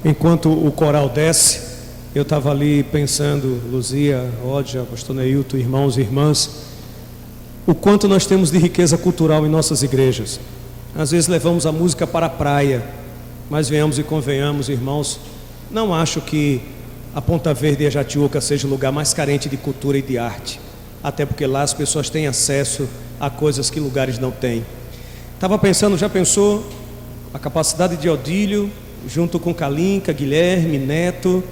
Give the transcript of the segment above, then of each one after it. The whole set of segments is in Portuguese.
Enquanto o coral desce, eu estava ali pensando, Luzia, Ódia, pastor Neilton, irmãos e irmãs, o quanto nós temos de riqueza cultural em nossas igrejas. Às vezes levamos a música para a praia, mas venhamos e convenhamos, irmãos, não acho que a Ponta Verde e a Jatiuca seja o lugar mais carente de cultura e de arte, até porque lá as pessoas têm acesso a coisas que lugares não têm. Estava pensando, já pensou a capacidade de Odílio, junto com Kalinka, Guilherme, Neto,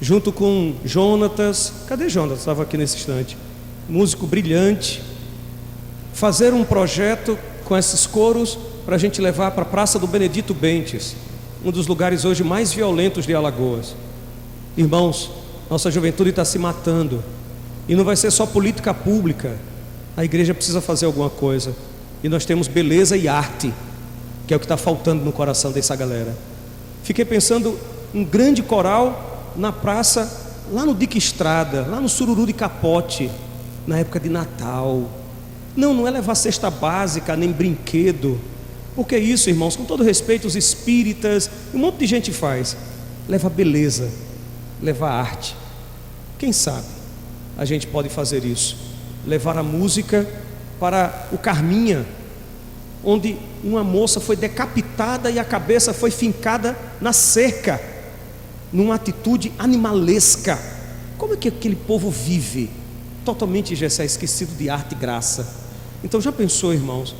junto com Jonatas, cadê Jonatas? Estava aqui nesse instante, músico brilhante, fazer um projeto com esses coros para a gente levar para a Praça do Benedito Bentes, um dos lugares hoje mais violentos de Alagoas. Irmãos, nossa juventude está se matando, e não vai ser só política pública, a igreja precisa fazer alguma coisa, e nós temos beleza e arte, que é o que está faltando no coração dessa galera. Fiquei pensando um grande coral na praça, lá no Dique Estrada, lá no Sururu de Capote, na época de Natal. Não é levar cesta básica, nem brinquedo, porque isso, irmãos, com todo respeito, os espíritas, um monte de gente faz, leva beleza, leva arte. Quem sabe a gente pode fazer isso, levar a música para o Carminha, onde uma moça foi decapitada e a cabeça foi fincada na cerca, numa atitude animalesca. Como é que aquele povo vive? Totalmente, Gessé, esquecido de arte e graça. Então já pensou, irmãos,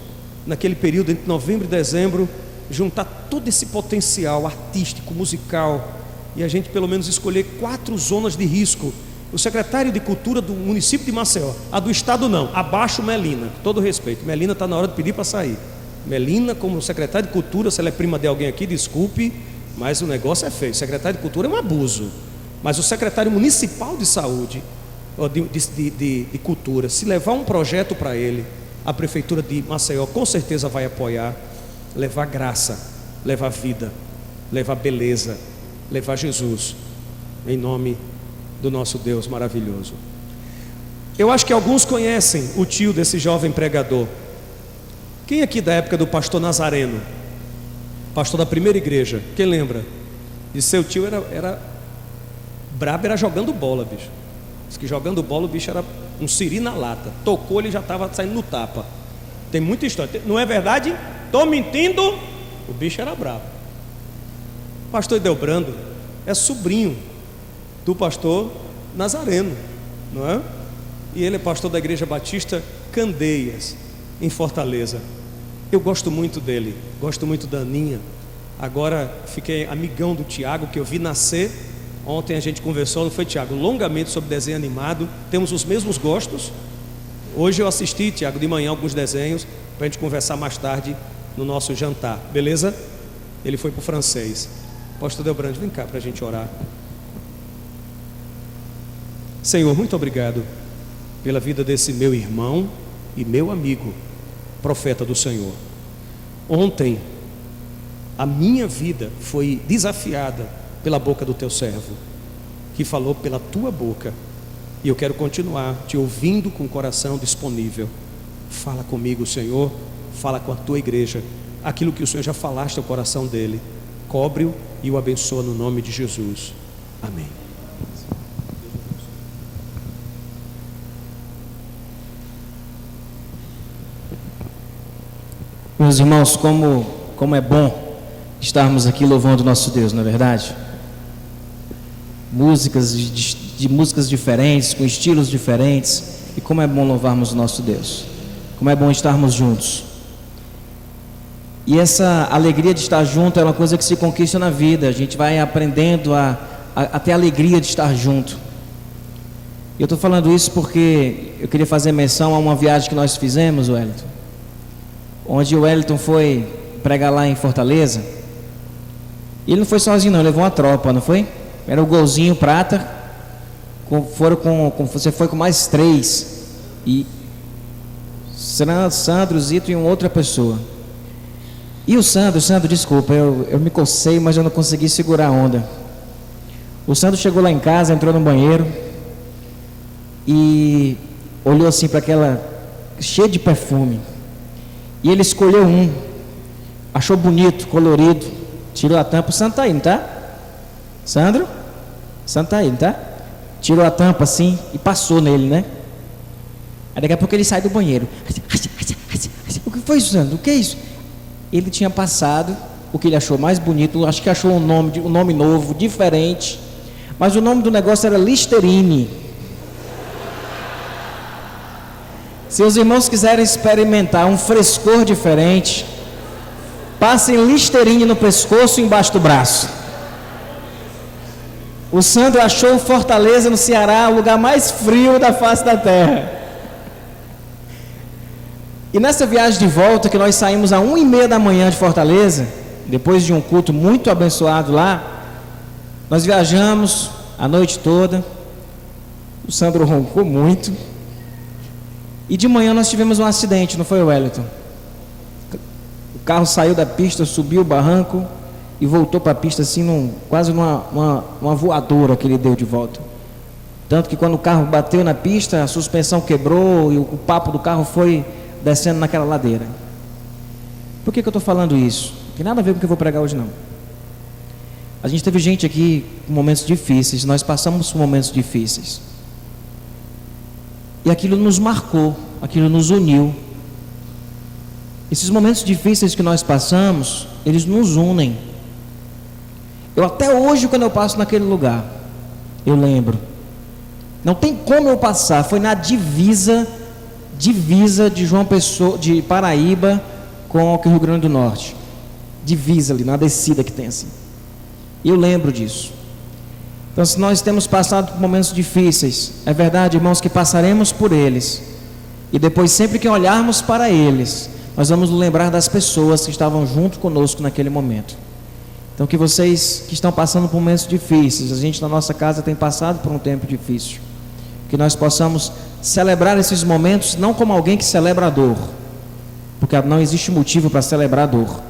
naquele período entre novembro e dezembro, juntar todo esse potencial artístico, musical, e a gente pelo menos escolher 4 zonas de risco. O secretário de Cultura do município de Maceió, a do estado não, abaixo Melina, com todo respeito, Melina está na hora de pedir para sair. Melina, como secretário de Cultura, se ela é prima de alguém aqui, desculpe, mas o negócio é feio. O secretário de Cultura é um abuso. Mas o secretário municipal de saúde, de cultura, se levar um projeto para ele, a prefeitura de Maceió com certeza vai apoiar. Levar graça, levar vida, levar beleza, levar Jesus, em nome do nosso Deus maravilhoso. Eu acho que alguns conhecem o tio desse jovem pregador. Quem aqui da época do pastor Nazareno, pastor da primeira igreja, quem lembra? De seu tio era brabo, era jogando bola, bicho. Diz que jogando bola o bicho era um siri na lata, tocou, ele já estava saindo no tapa. Tem muita história, não é verdade? Estou mentindo? O bicho era bravo. Pastor Edelbrando é sobrinho do pastor Nazareno, não é? E ele é pastor da Igreja Batista Candeias, em Fortaleza. Eu gosto muito dele, gosto muito da Aninha. Agora fiquei amigão do Tiago, que eu vi nascer. Ontem a gente conversou, não foi, Tiago, longamente sobre desenho animado. Temos os mesmos gostos. Hoje eu assisti, Tiago, de manhã alguns desenhos, para a gente conversar mais tarde no nosso jantar, beleza? Ele foi para o francês. Pastor Delbrando, vem cá para a gente orar. Senhor, muito obrigado pela vida desse meu irmão e meu amigo, profeta do Senhor. Ontem a minha vida foi desafiada pela boca do teu servo, que falou pela tua boca, e eu quero continuar te ouvindo com o coração disponível. Fala comigo, Senhor, fala com a tua igreja, aquilo que o Senhor já falaste ao coração dele. Cobre-o e o abençoa no nome de Jesus, amém. Meus irmãos, como é bom estarmos aqui louvando o nosso Deus, não é verdade? Músicas de músicas diferentes, com estilos diferentes, e como é bom louvarmos o nosso Deus, como é bom estarmos juntos. E essa alegria de estar junto é uma coisa que se conquista na vida. A gente vai aprendendo a ter alegria de estar junto. Eu estou falando isso porque eu queria fazer menção a uma viagem que nós fizemos, Wellington, onde o Wellington foi pregar lá em Fortaleza. E ele não foi sozinho não, levou uma tropa, não foi? Era o Golzinho Prata, você foi com mais 3, e Sandro, Zito e uma outra pessoa. E o Sandro, desculpa, eu me cocei, mas eu não consegui segurar a onda. O Sandro chegou lá em casa, entrou no banheiro e olhou assim para aquela cheia de perfume, e ele escolheu um, achou bonito, colorido, tirou a tampa. O Sandro está aí, não está? Sandro? Sandro tá aí, não tá? Tirou a tampa assim e passou nele, né? Aí daqui a pouco ele sai do banheiro. O que foi isso, Sandro? O que é isso? Ele tinha passado o que ele achou mais bonito, acho que achou um nome novo, diferente, mas o nome do negócio era Listerine. Se os irmãos quiserem experimentar um frescor diferente, passem Listerine no pescoço e embaixo do braço. O Sandro achou Fortaleza, no Ceará, o lugar mais frio da face da terra. E nessa viagem de volta, que nós saímos às 1h30 da manhã de Fortaleza, depois de um culto muito abençoado lá, nós viajamos a noite toda. O Sandro roncou muito. E de manhã nós tivemos um acidente, não foi, Wellington? O carro saiu da pista, subiu o barranco e voltou para a pista assim, quase uma voadora que ele deu de volta. Tanto que quando o carro bateu na pista, a suspensão quebrou e o papo do carro foi descendo naquela ladeira. Por que eu estou falando isso? Não tem nada a ver com o que eu vou pregar hoje, não. A gente teve gente aqui com momentos difíceis, nós passamos por momentos difíceis. E aquilo nos marcou, aquilo nos uniu. Esses momentos difíceis que nós passamos, eles nos unem. Eu até hoje, quando eu passo naquele lugar, eu lembro. Não tem como eu passar, foi na divisa de João Pessoa, de Paraíba com o Rio Grande do Norte. Divisa ali, na descida que tem assim. E eu lembro disso. Então, se nós temos passado por momentos difíceis, é verdade, irmãos, que passaremos por eles. E depois, sempre que olharmos para eles, nós vamos lembrar das pessoas que estavam junto conosco naquele momento. Então, que vocês que estão passando por momentos difíceis, a gente na nossa casa tem passado por um tempo difícil, que nós possamos celebrar esses momentos não como alguém que celebra a dor, porque não existe motivo para celebrar a dor,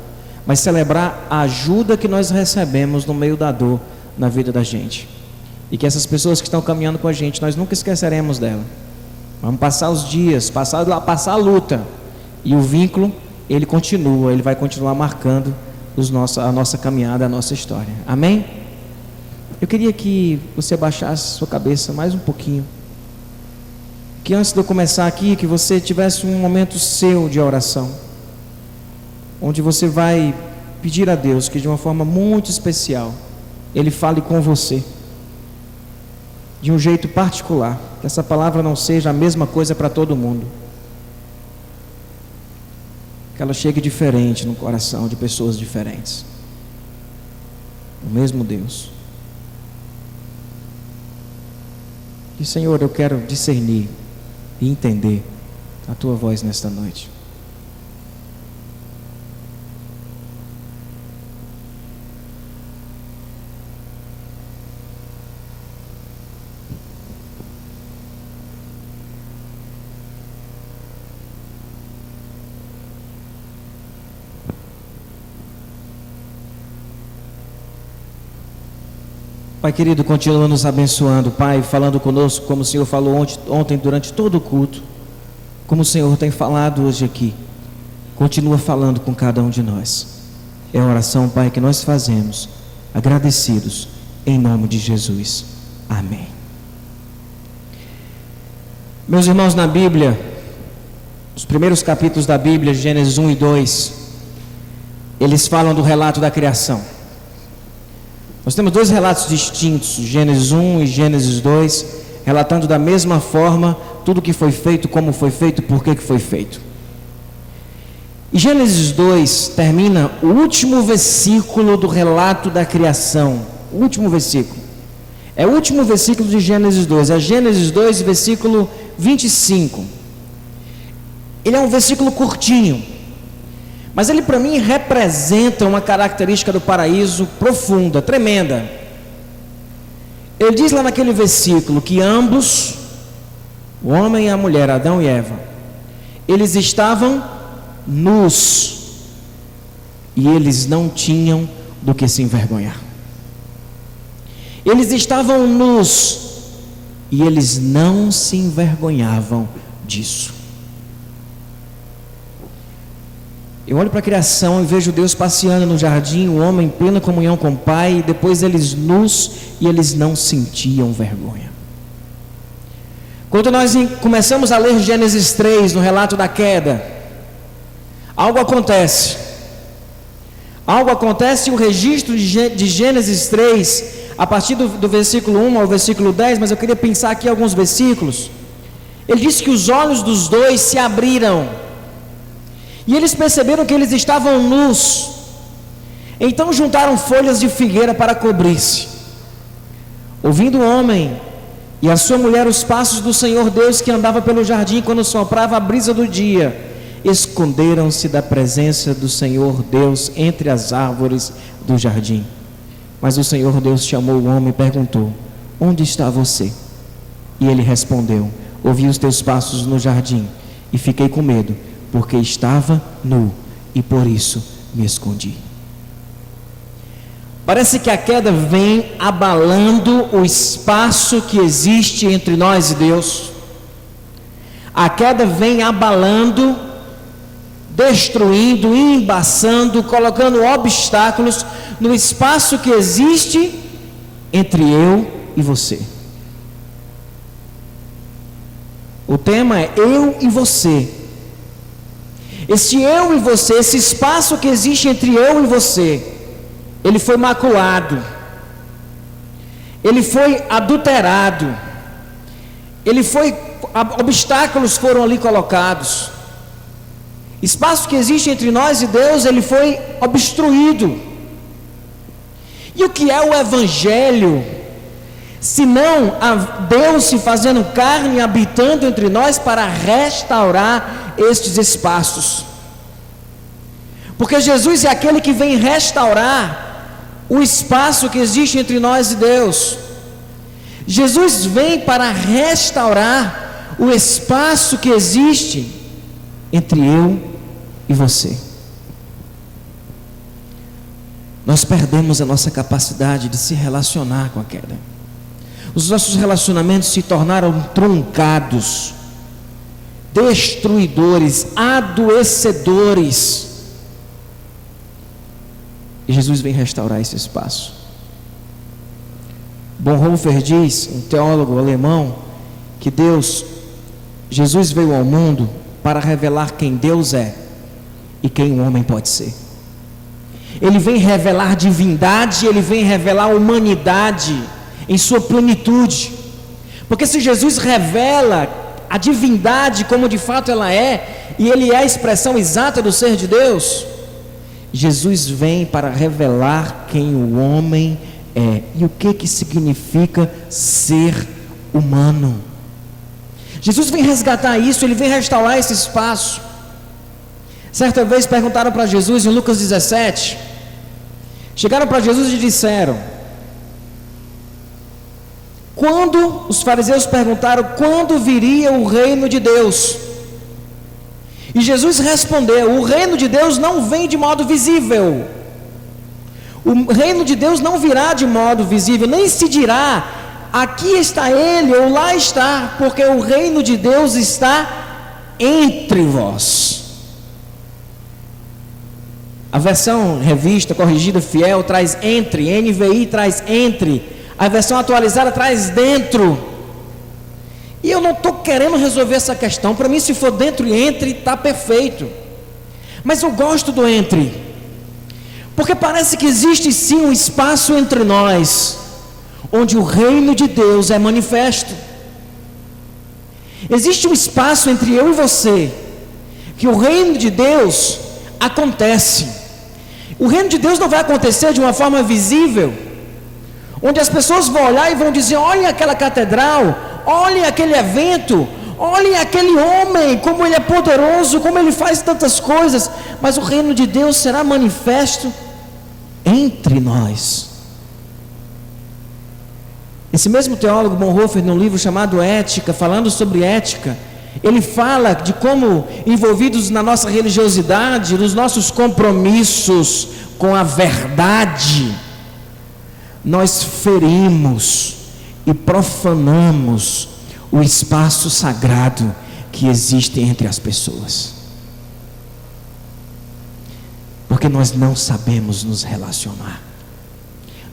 mas celebrar a ajuda que nós recebemos no meio da dor na vida da gente. E que essas pessoas que estão caminhando com a gente, nós nunca esqueceremos dela. Vamos passar os dias, passar a luta, e o vínculo, ele continua, ele vai continuar marcando a nossa caminhada, a nossa história. Amém? Eu queria que você abaixasse sua cabeça mais um pouquinho, que antes de eu começar aqui, que você tivesse um momento seu de oração, onde você vai pedir a Deus que de uma forma muito especial Ele fale com você de um jeito particular, que essa palavra não seja a mesma coisa para todo mundo, que ela chegue diferente no coração de pessoas diferentes. O mesmo Deus. E Senhor, eu quero discernir e entender a Tua voz nesta noite. Pai querido, continua nos abençoando, Pai, falando conosco como o Senhor falou ontem durante todo o culto, como o Senhor tem falado hoje aqui. Continua falando com cada um de nós. É a oração, Pai, que nós fazemos, agradecidos, em nome de Jesus. Amém. Meus irmãos, na Bíblia, os primeiros capítulos da Bíblia, Gênesis 1 e 2, eles falam do relato da criação. Nós temos dois relatos distintos, Gênesis 1 e Gênesis 2, relatando da mesma forma tudo que foi feito, como foi feito, por que foi feito. E Gênesis 2 termina o último versículo do relato da criação. O último versículo. É o último versículo de Gênesis 2. É Gênesis 2, versículo 25. Ele é um versículo curtinho, mas ele para mim representa uma característica do paraíso profunda, tremenda. Ele diz lá naquele versículo que ambos, o homem e a mulher, Adão e Eva, eles estavam nus e eles não tinham do que se envergonhar. Eles estavam nus e eles não se envergonhavam disso. Eu olho para a criação e vejo Deus passeando no jardim, o homem em plena comunhão com o Pai, e depois eles nus, e eles não sentiam vergonha. Quando nós começamos a ler Gênesis 3, no relato da queda, algo acontece. Algo acontece, e o registro de Gênesis 3, a partir do versículo 1 ao versículo 10, mas eu queria pensar aqui alguns versículos. Ele diz que os olhos dos dois se abriram, e eles perceberam que eles estavam nus. Então juntaram folhas de figueira para cobrir-se. Ouvindo o homem e a sua mulher os passos do Senhor Deus que andava pelo jardim quando soprava a brisa do dia, esconderam-se da presença do Senhor Deus entre as árvores do jardim. Mas o Senhor Deus chamou o homem e perguntou: onde está você? E ele respondeu: ouvi os teus passos no jardim e fiquei com medo, porque estava nu e por isso me escondi. Parece que a queda vem abalando o espaço que existe entre nós e Deus. A queda vem abalando, destruindo, embaçando, colocando obstáculos no espaço que existe entre eu e você. O tema é eu e você. Esse eu e você, esse espaço que existe entre eu e você, ele foi maculado, ele foi adulterado, obstáculos foram ali colocados. Espaço que existe entre nós e Deus, ele foi obstruído. E o que é o Evangelho, se não a Deus se fazendo carne, habitando entre nós para restaurar estes espaços? Porque Jesus é aquele que vem restaurar o espaço que existe entre nós e Deus. Jesus vem para restaurar o espaço que existe entre eu e você. Nós perdemos a nossa capacidade de se relacionar com a queda. Os nossos relacionamentos se tornaram truncados, destruidores, adoecedores. E Jesus vem restaurar esse espaço. Bonhoeffer diz, um teólogo alemão, que Jesus veio ao mundo para revelar quem Deus é e quem o homem pode ser. Ele vem revelar divindade, ele vem revelar humanidade em sua plenitude. Porque se Jesus revela a divindade como de fato ela é, e ele é a expressão exata do ser de Deus, Jesus vem para revelar quem o homem é e o que significa ser humano. Jesus vem resgatar isso, ele vem restaurar esse espaço. Certa vez perguntaram para Jesus em Lucas 17, chegaram para Jesus e disseram, os fariseus perguntaram quando viria o reino de Deus. E Jesus respondeu: o reino de Deus não vem de modo visível. O reino de Deus não virá de modo visível, nem se dirá aqui está ele ou lá está, porque o reino de Deus está entre vós. A versão revista, corrigida, fiel, traz entre, NVI traz entre, a versão atualizada traz dentro. E eu não estou querendo resolver essa questão. Para mim, se for dentro e entre, está perfeito. Mas eu gosto do entre, porque parece que existe sim um espaço entre nós, onde o reino de Deus é manifesto. Existe um espaço entre eu e você, que o reino de Deus acontece. O reino de Deus não vai acontecer de uma forma visível, onde as pessoas vão olhar e vão dizer: olhem aquela catedral, olhem aquele evento, olhem aquele homem, como ele é poderoso, como ele faz tantas coisas. Mas o reino de Deus será manifesto entre nós. Esse mesmo teólogo Bonhoeffer, num livro chamado Ética, falando sobre ética, ele fala de como, envolvidos na nossa religiosidade, nos nossos compromissos com a verdade, nós ferimos e profanamos o espaço sagrado que existe entre as pessoas. Porque nós não sabemos nos relacionar.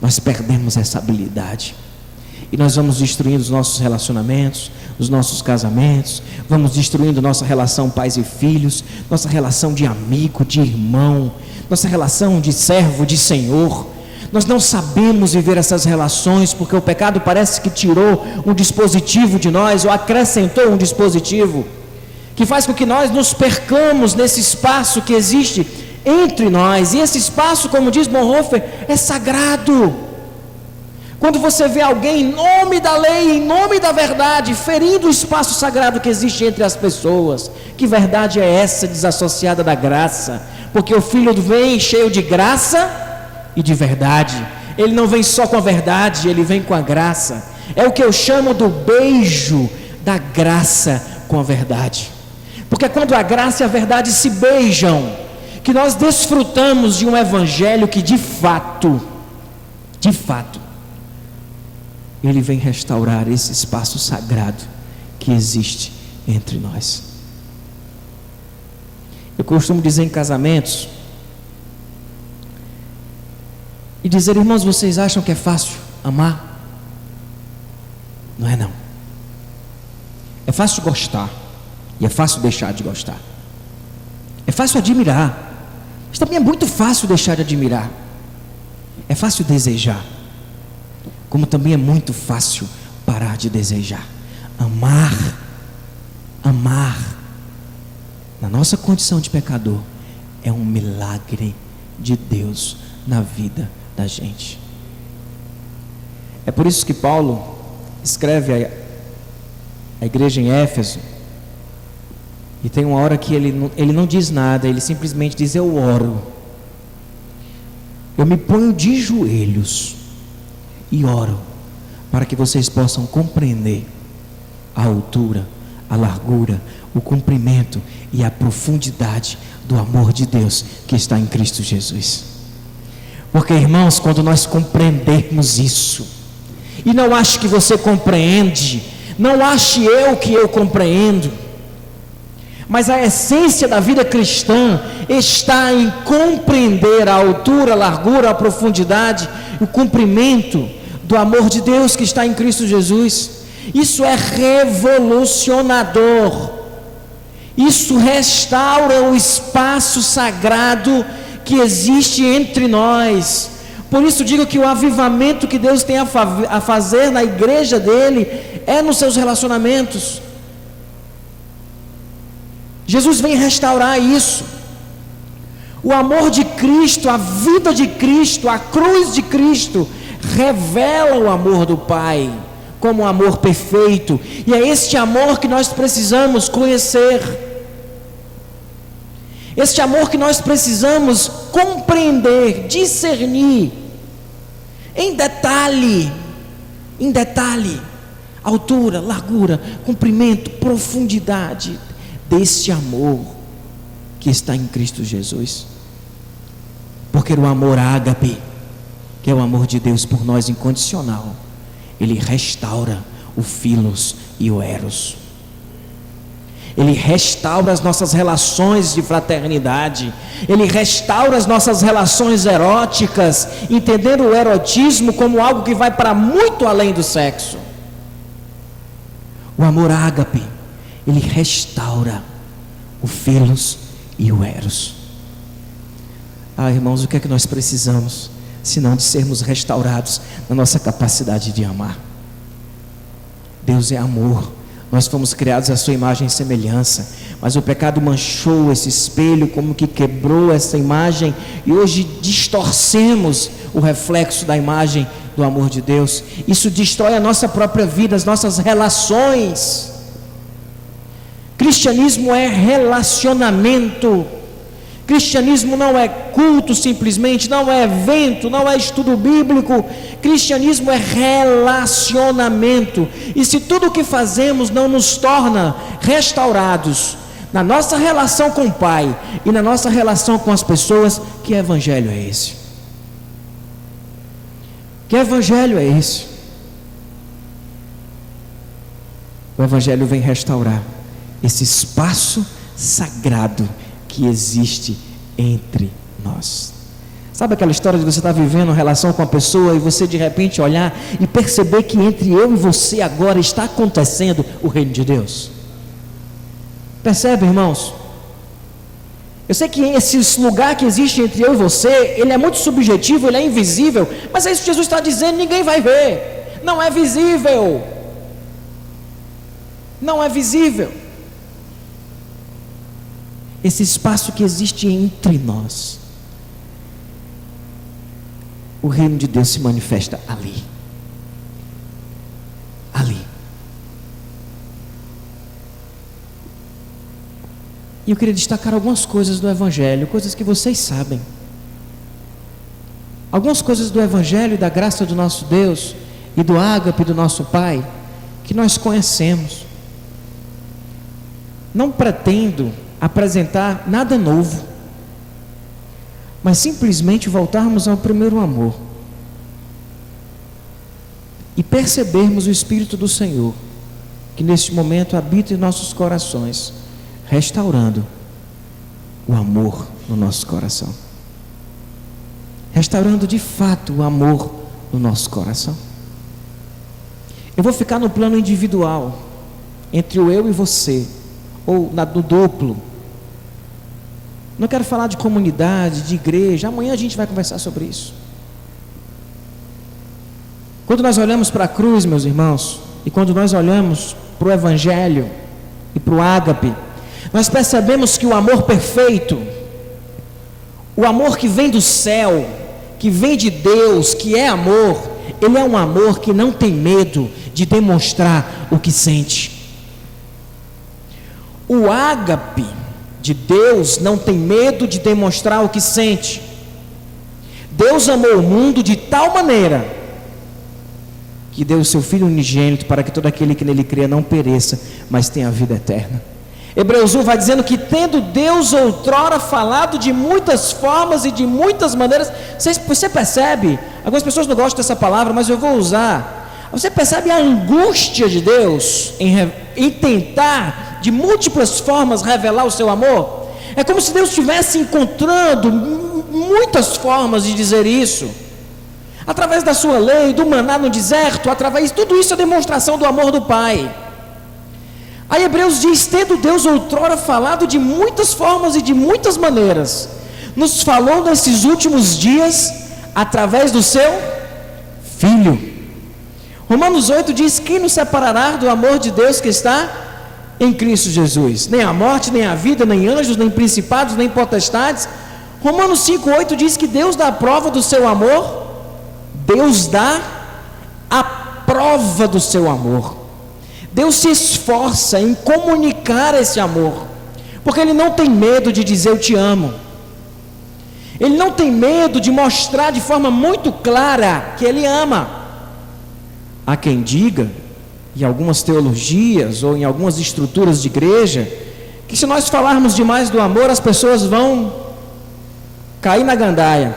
Nós perdemos essa habilidade. E nós vamos destruindo os nossos relacionamentos, os nossos casamentos, vamos destruindo nossa relação pais e filhos, nossa relação de amigo, de irmão, nossa relação de servo, de senhor. Nós não sabemos viver essas relações, porque o pecado parece que tirou um dispositivo de nós, ou acrescentou um dispositivo, que faz com que nós nos percamos nesse espaço que existe entre nós. E esse espaço, como diz Bonhoeffer, é sagrado. Quando você vê alguém em nome da lei, em nome da verdade, ferindo o espaço sagrado que existe entre as pessoas, que verdade é essa desassociada da graça? Porque o Filho vem cheio de graça e de verdade. Ele não vem só com a verdade, ele vem com a graça. É o que eu chamo do beijo da graça com a verdade. Porque quando a graça e a verdade se beijam, que nós desfrutamos de um evangelho que de fato, ele vem restaurar esse espaço sagrado que existe entre nós. Eu costumo dizer em casamentos, e dizer: irmãos, vocês acham que é fácil amar? Não é não. É fácil gostar, e é fácil deixar de gostar. É fácil admirar, mas também é muito fácil deixar de admirar. É fácil desejar, como também é muito fácil parar de desejar. Amar, na nossa condição de pecador, é um milagre de Deus na vida da gente. É por isso que Paulo escreve a igreja em Éfeso, e tem uma hora que ele não diz nada, ele simplesmente diz: eu oro, eu me ponho de joelhos e oro para que vocês possam compreender a altura, a largura, o comprimento e a profundidade do amor de Deus que está em Cristo Jesus. Porque, irmãos, quando nós compreendermos isso, e não ache que você compreende, não ache que eu compreendo, mas a essência da vida cristã está em compreender a altura, a largura, a profundidade, o comprimento do amor de Deus que está em Cristo Jesus. Isso é revolucionador. Isso restaura o espaço sagrado que existe entre nós. Por isso digo que o avivamento que Deus tem a fazer na igreja dele é nos seus relacionamentos. Jesus vem restaurar isso. O amor de Cristo, a vida de Cristo, a cruz de Cristo revela o amor do Pai como um amor perfeito, e é este amor que nós precisamos conhecer, este amor que nós precisamos compreender, discernir em detalhe, altura, largura, comprimento, profundidade deste amor que está em Cristo Jesus. Porque o amor ágape, que é o amor de Deus por nós incondicional, ele restaura o filos e o eros. Ele restaura as nossas relações de fraternidade. Ele restaura as nossas relações eróticas, entendendo o erotismo como algo que vai para muito além do sexo. O amor ágape, ele restaura o filos e o eros. Irmãos, o que é que nós precisamos, senão de sermos restaurados na nossa capacidade de amar? Deus é amor. Nós fomos criados à sua imagem e semelhança, mas o pecado manchou esse espelho, como que quebrou essa imagem, e hoje distorcemos o reflexo da imagem do amor de Deus. Isso destrói a nossa própria vida, as nossas relações. Cristianismo é relacionamento. Cristianismo não é culto simplesmente, não é evento, não é estudo bíblico. Cristianismo é relacionamento. E se tudo o que fazemos não nos torna restaurados na nossa relação com o Pai e na nossa relação com as pessoas, que evangelho é esse? Que evangelho é esse? O evangelho vem restaurar esse espaço sagrado que existe entre nós. Sabe aquela história de você estar vivendo uma relação com uma pessoa e você de repente olhar e perceber que entre eu e você agora está acontecendo o reino de Deus? Percebe, irmãos? Eu sei que esse lugar que existe entre eu e você, ele é muito subjetivo, ele é invisível, mas é isso que Jesus está dizendo, ninguém vai ver, não é visível, não é visível. Esse espaço que existe entre nós, o reino de Deus se manifesta ali, ali. E eu queria destacar algumas coisas do Evangelho, coisas que vocês sabem. Algumas coisas do Evangelho e da graça do nosso Deus e do ágape do nosso Pai, que nós conhecemos. Não pretendo apresentar nada novo, mas simplesmente voltarmos ao primeiro amor e percebermos o Espírito do Senhor, que neste momento habita em nossos corações, restaurando o amor no nosso coração, restaurando de fato o amor no nosso coração. Eu vou ficar no plano individual, entre o eu e você, ou no duplo. Não quero falar de comunidade, de igreja, amanhã a gente vai conversar sobre isso. Quando nós olhamos para a cruz, meus irmãos, e quando nós olhamos para o Evangelho e para o ágape, nós percebemos que o amor perfeito, o amor que vem do céu, que vem de Deus, que é amor, ele é um amor que não tem medo de demonstrar o que sente. O ágape de Deus não tem medo de demonstrar o que sente. Deus amou o mundo de tal maneira que deu o seu Filho unigênito para que todo aquele que nele crê não pereça, mas tenha a vida eterna. Hebreus 1 vai dizendo que tendo Deus outrora falado de muitas formas e de muitas maneiras, você percebe, algumas pessoas não gostam dessa palavra, mas eu vou usar, você percebe a angústia de Deus em tentar de múltiplas formas revelar o seu amor? É como se Deus estivesse encontrando muitas formas de dizer isso, através da sua lei, do maná no deserto, através, tudo isso é demonstração do amor do Pai. Aí Hebreus diz, tendo Deus outrora falado de muitas formas e de muitas maneiras, nos falou nesses últimos dias, através do seu Filho. Romanos 8 diz, quem nos separará do amor de Deus que está em Cristo Jesus? Nem a morte, nem a vida, nem anjos, nem principados, nem potestades. Romanos 5:8 diz que Deus dá a prova do seu amor. Deus dá a prova do seu amor. Deus se esforça em comunicar esse amor, porque Ele não tem medo de dizer eu te amo. Ele não tem medo de mostrar de forma muito clara que Ele ama. Há quem diga, em algumas teologias ou em algumas estruturas de igreja, que se nós falarmos demais do amor, as pessoas vão cair na gandaia,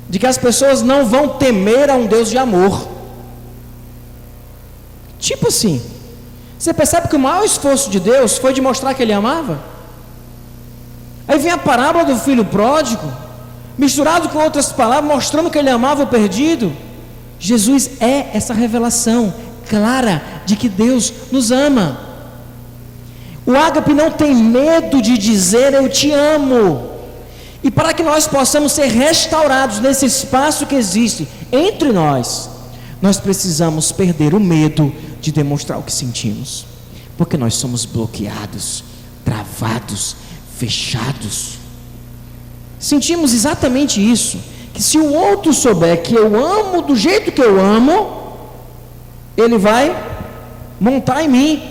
de que as pessoas não vão temer a um Deus de amor. Tipo assim, você percebe que o maior esforço de Deus foi de mostrar que Ele amava? Aí vem a parábola do filho pródigo, misturado com outras palavras, mostrando que Ele amava o perdido. Jesus é essa revelação clara de que Deus nos ama. O ágape não tem medo de dizer eu te amo. E para que nós possamos ser restaurados nesse espaço que existe entre nós, nós precisamos perder o medo de demonstrar o que sentimos, porque nós somos bloqueados, travados, fechados. Sentimos exatamente isso, que se o outro souber que eu amo do jeito que eu amo, ele vai montar em mim,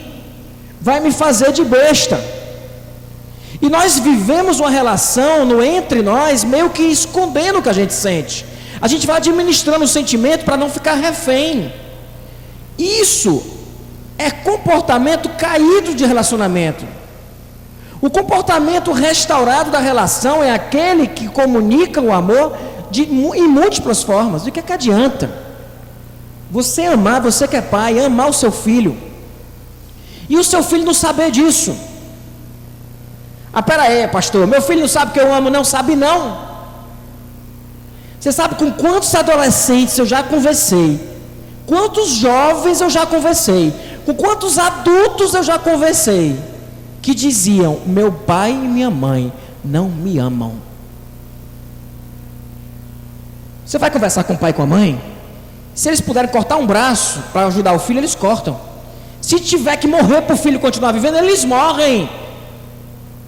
vai me fazer de besta. E nós vivemos uma relação no entre nós, meio que escondendo o que a gente sente. A gente vai administrando o sentimento para não ficar refém. Isso é comportamento caído de relacionamento. O comportamento restaurado da relação é aquele que comunica o amor em múltiplas formas. De que adianta você amar, você que é pai, amar o seu filho, e o seu filho não saber disso? Ah, pera aí, pastor, meu filho não sabe que eu amo. Não sabe não. Você sabe com quantos adolescentes eu já conversei, quantos jovens eu já conversei, com quantos adultos eu já conversei, que diziam: meu pai e minha mãe não me amam. Você vai conversar com o pai e com a mãe? Se eles puderem cortar um braço para ajudar o filho, eles cortam. Se tiver que morrer para o filho continuar vivendo, eles morrem.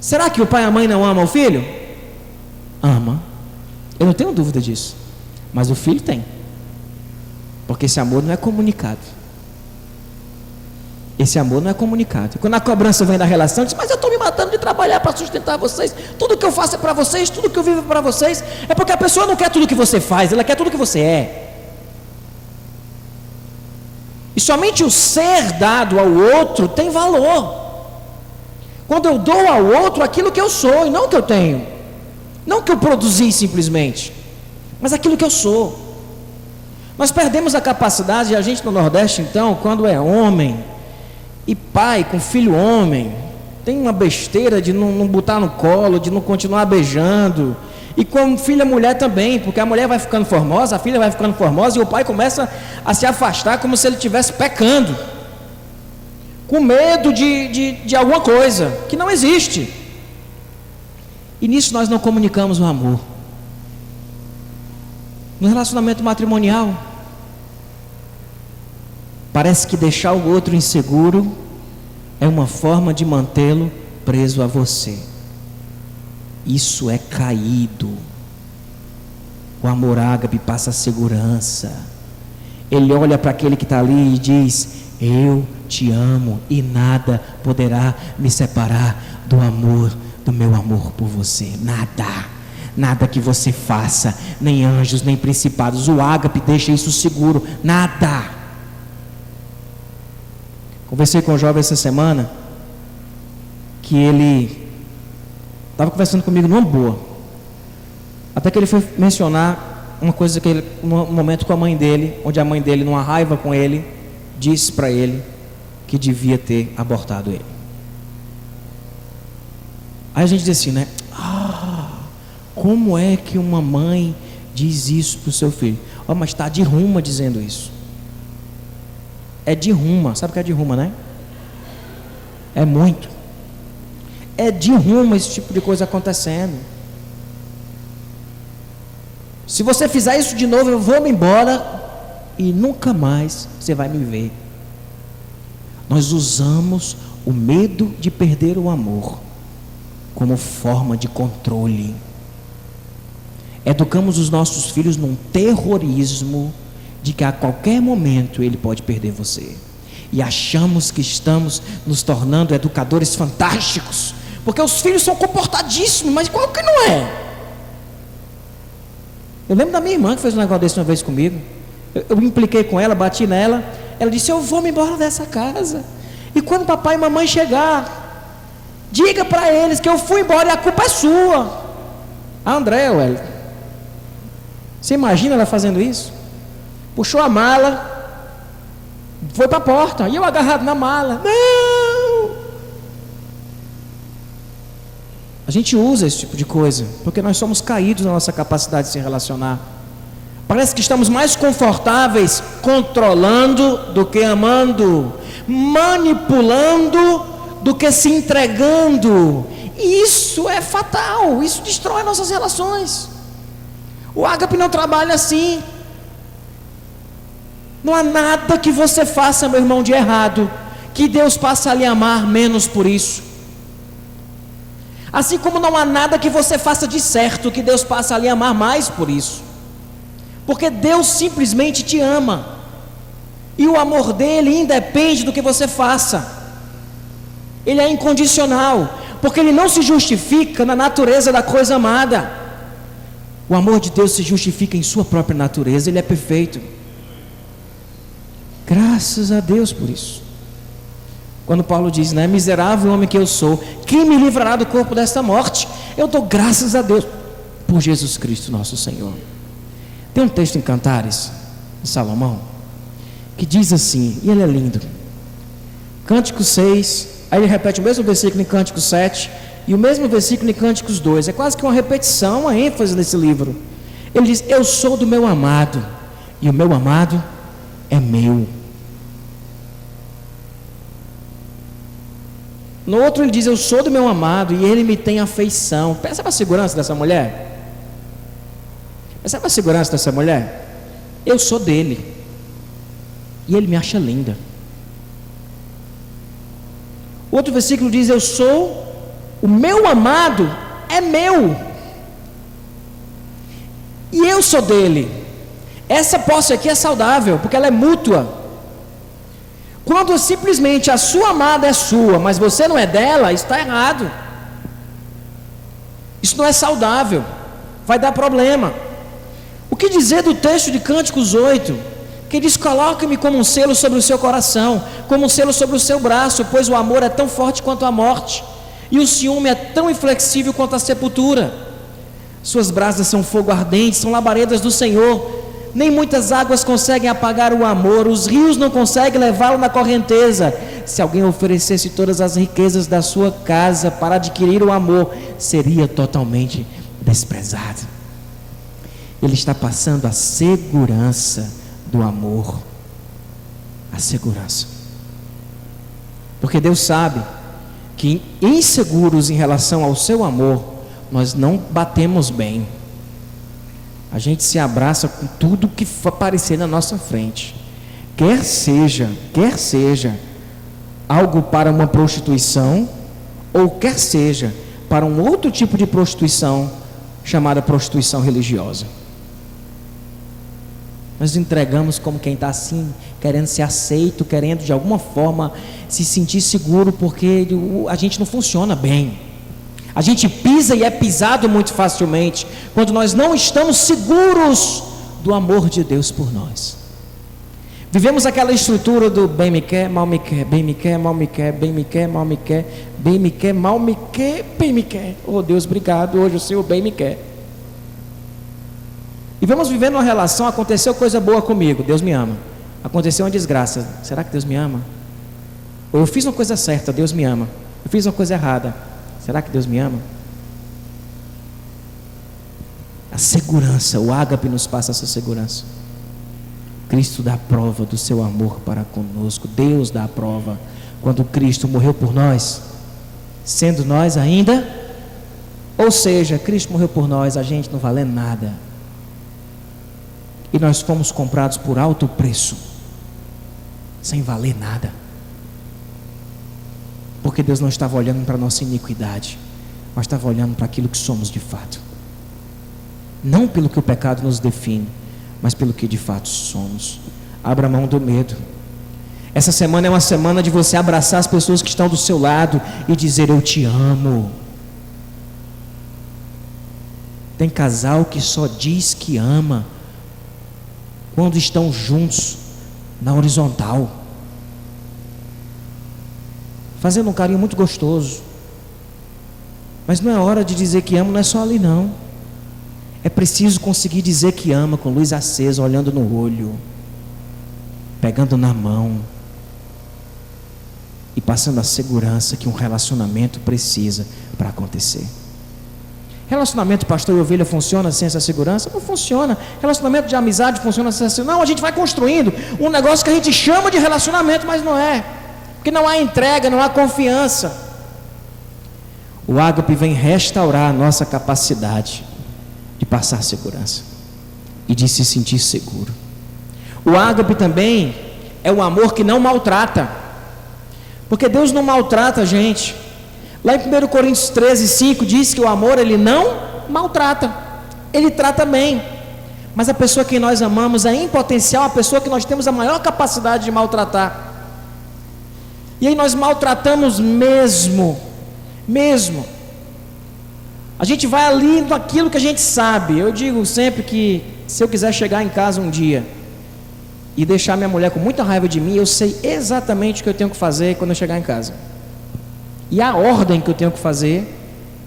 Será que o pai e a mãe não amam o filho? Ama. Eu não tenho dúvida disso. Mas o filho tem. Porque esse amor não é comunicado. Esse amor não é comunicado. Quando a cobrança vem da relação, diz: mas eu estou me matando de trabalhar para sustentar vocês. Tudo que eu faço é para vocês, tudo que eu vivo é para vocês. É porque a pessoa não quer tudo que você faz, ela quer tudo que você é. E somente o ser dado ao outro tem valor. Quando eu dou ao outro aquilo que eu sou e não o que eu tenho. Não o que eu produzi simplesmente, mas aquilo que eu sou. Nós perdemos a capacidade, e a gente no Nordeste então, quando é homem e pai com filho homem, tem uma besteira de não botar no colo, de não continuar beijando. E com filha mulher também, porque a mulher vai ficando formosa, a filha vai ficando formosa, e o pai começa a se afastar como se ele estivesse pecando, com medo de alguma coisa que não existe. E nisso nós não comunicamos o amor. No relacionamento matrimonial, parece que deixar o outro inseguro é uma forma de mantê-lo preso a você. Isso é caído. O amor ágape passa a segurança. Ele olha para aquele que está ali e diz: eu te amo e nada poderá me separar do meu amor por você. Nada que você faça, nem anjos, nem principados. O ágape deixa isso seguro. Nada. Conversei com um jovem essa semana, que ele estava conversando comigo numa boa, até que ele foi mencionar uma coisa que ele, um momento com a mãe dele, onde a mãe dele, numa raiva com ele, disse para ele que devia ter abortado ele. Aí a gente diz assim, né? Como é que uma mãe diz isso para o seu filho? Mas está de ruma dizendo isso. É de ruma, sabe o que é de ruma, né? É muito. É de ruma esse tipo de coisa acontecendo. Se você fizer isso de novo, eu vou me embora e nunca mais você vai me ver. Nós usamos o medo de perder o amor como forma de controle. Educamos os nossos filhos num terrorismo de que a qualquer momento ele pode perder você. E achamos que estamos nos tornando educadores fantásticos, porque os filhos são comportadíssimos, mas qual que não é? Eu lembro da minha irmã que fez um negócio desse uma vez comigo. Eu me impliquei com ela, bati nela. Ela disse: eu vou me embora dessa casa, e quando papai e mamãe chegar, diga para eles que eu fui embora e a culpa é sua. A Andréia, ué, você imagina ela fazendo isso? Puxou a mala, foi para a porta, e eu agarrado na mala. Não! A gente usa esse tipo de coisa porque nós somos caídos na nossa capacidade de se relacionar. Parece que estamos mais confortáveis controlando do que amando, manipulando do que se entregando. E isso é fatal, isso destrói nossas relações. O ágape não trabalha assim. Não há nada que você faça, meu irmão, de errado, que Deus passe a lhe amar menos por isso. Assim como não há nada que você faça de certo, que Deus passe a lhe amar mais por isso. Porque Deus simplesmente te ama, e o amor dele independe do que você faça. Ele é incondicional, porque ele não se justifica na natureza da coisa amada. O amor de Deus se justifica em sua própria natureza, ele é perfeito. Graças a Deus por isso. Quando Paulo diz, né, miserável homem que eu sou, quem me livrará do corpo desta morte? Eu dou graças a Deus por Jesus Cristo nosso Senhor. Tem um texto em Cantares de Salomão que diz assim, e ele é lindo. Cântico 6, aí ele repete o mesmo versículo em Cântico 7 e o mesmo versículo em Cânticos 2. É quase que uma repetição, uma ênfase nesse livro. Ele diz: eu sou do meu amado, e o meu amado é meu. No outro ele diz: eu sou do meu amado e ele me tem afeição. Percebe a segurança dessa mulher? Percebe a segurança dessa mulher? Eu sou dele e ele me acha linda. Outro versículo diz: eu sou, o meu amado é meu e eu sou dele. Essa posse aqui é saudável, porque ela é mútua. Quando simplesmente a sua amada é sua, mas você não é dela, está errado. Isso não é saudável, vai dar problema. O que dizer do texto de Cânticos 8, que diz: coloque-me como um selo sobre o seu coração, como um selo sobre o seu braço, pois o amor é tão forte quanto a morte, e o ciúme é tão inflexível quanto a sepultura. Suas brasas são fogo ardente, são labaredas do Senhor. Nem muitas águas conseguem apagar o amor, os rios não conseguem levá-lo na correnteza. Se alguém oferecesse todas as riquezas da sua casa para adquirir o amor, seria totalmente desprezado. Ele está passando a segurança do amor, a segurança, porque Deus sabe que inseguros em relação ao seu amor, nós não batemos bem. A gente se abraça com tudo que aparecer na nossa frente, quer seja algo para uma prostituição, ou quer seja para um outro tipo de prostituição, chamada prostituição religiosa. Nós entregamos como quem está assim, querendo ser aceito, querendo de alguma forma se sentir seguro, porque a gente não funciona bem. A gente pisa e é pisado muito facilmente, quando nós não estamos seguros do amor de Deus por nós. Vivemos aquela estrutura do bem me quer, mal me quer, bem me quer, mal me quer, bem me quer, mal me quer, bem me quer, mal me quer, bem me quer. Oh Deus, obrigado, hoje o Senhor bem me quer. E vamos vivendo uma relação: aconteceu coisa boa comigo, Deus me ama. Aconteceu uma desgraça, será que Deus me ama? Ou eu fiz uma coisa certa, Deus me ama. Eu fiz uma coisa errada, será que Deus me ama? A segurança, o ágape nos passa essa segurança. Cristo dá prova do seu amor para conosco. Deus dá a prova quando Cristo morreu por nós, sendo nós ainda, ou seja, Cristo morreu por nós, a gente não valendo nada, e nós fomos comprados por alto preço, sem valer nada, porque Deus não estava olhando para a nossa iniquidade, mas estava olhando para aquilo que somos de fato, não pelo que o pecado nos define, mas pelo que de fato somos. Abra mão do medo. Essa semana é uma semana de você abraçar as pessoas que estão do seu lado e dizer: eu te amo. Tem casal que só diz que ama quando estão juntos na horizontal, fazendo um carinho muito gostoso, mas não é hora de dizer que ama, não é só ali não. É preciso conseguir dizer que ama com luz acesa, olhando no olho, pegando na mão e passando a segurança que um relacionamento precisa para acontecer. Relacionamento pastor e ovelha funciona sem essa segurança? Não funciona. Relacionamento de amizade funciona sem essa segurança? Não, a gente vai construindo um negócio que a gente chama de relacionamento, mas não é, porque não há entrega, não há confiança. O ágape vem restaurar a nossa capacidade de passar segurança e de se sentir seguro. O ágape também é o amor que não maltrata, porque Deus não maltrata a gente. Lá em 1 Coríntios 13:5 diz que o amor, ele não maltrata, ele trata bem. Mas a pessoa que nós amamos é em potencial a pessoa que nós temos a maior capacidade de maltratar. E aí nós maltratamos mesmo. A gente vai ali naquilo que a gente sabe. Eu digo sempre que se eu quiser chegar em casa um dia e deixar minha mulher com muita raiva de mim, eu sei exatamente o que eu tenho que fazer quando eu chegar em casa, e a ordem que eu tenho que fazer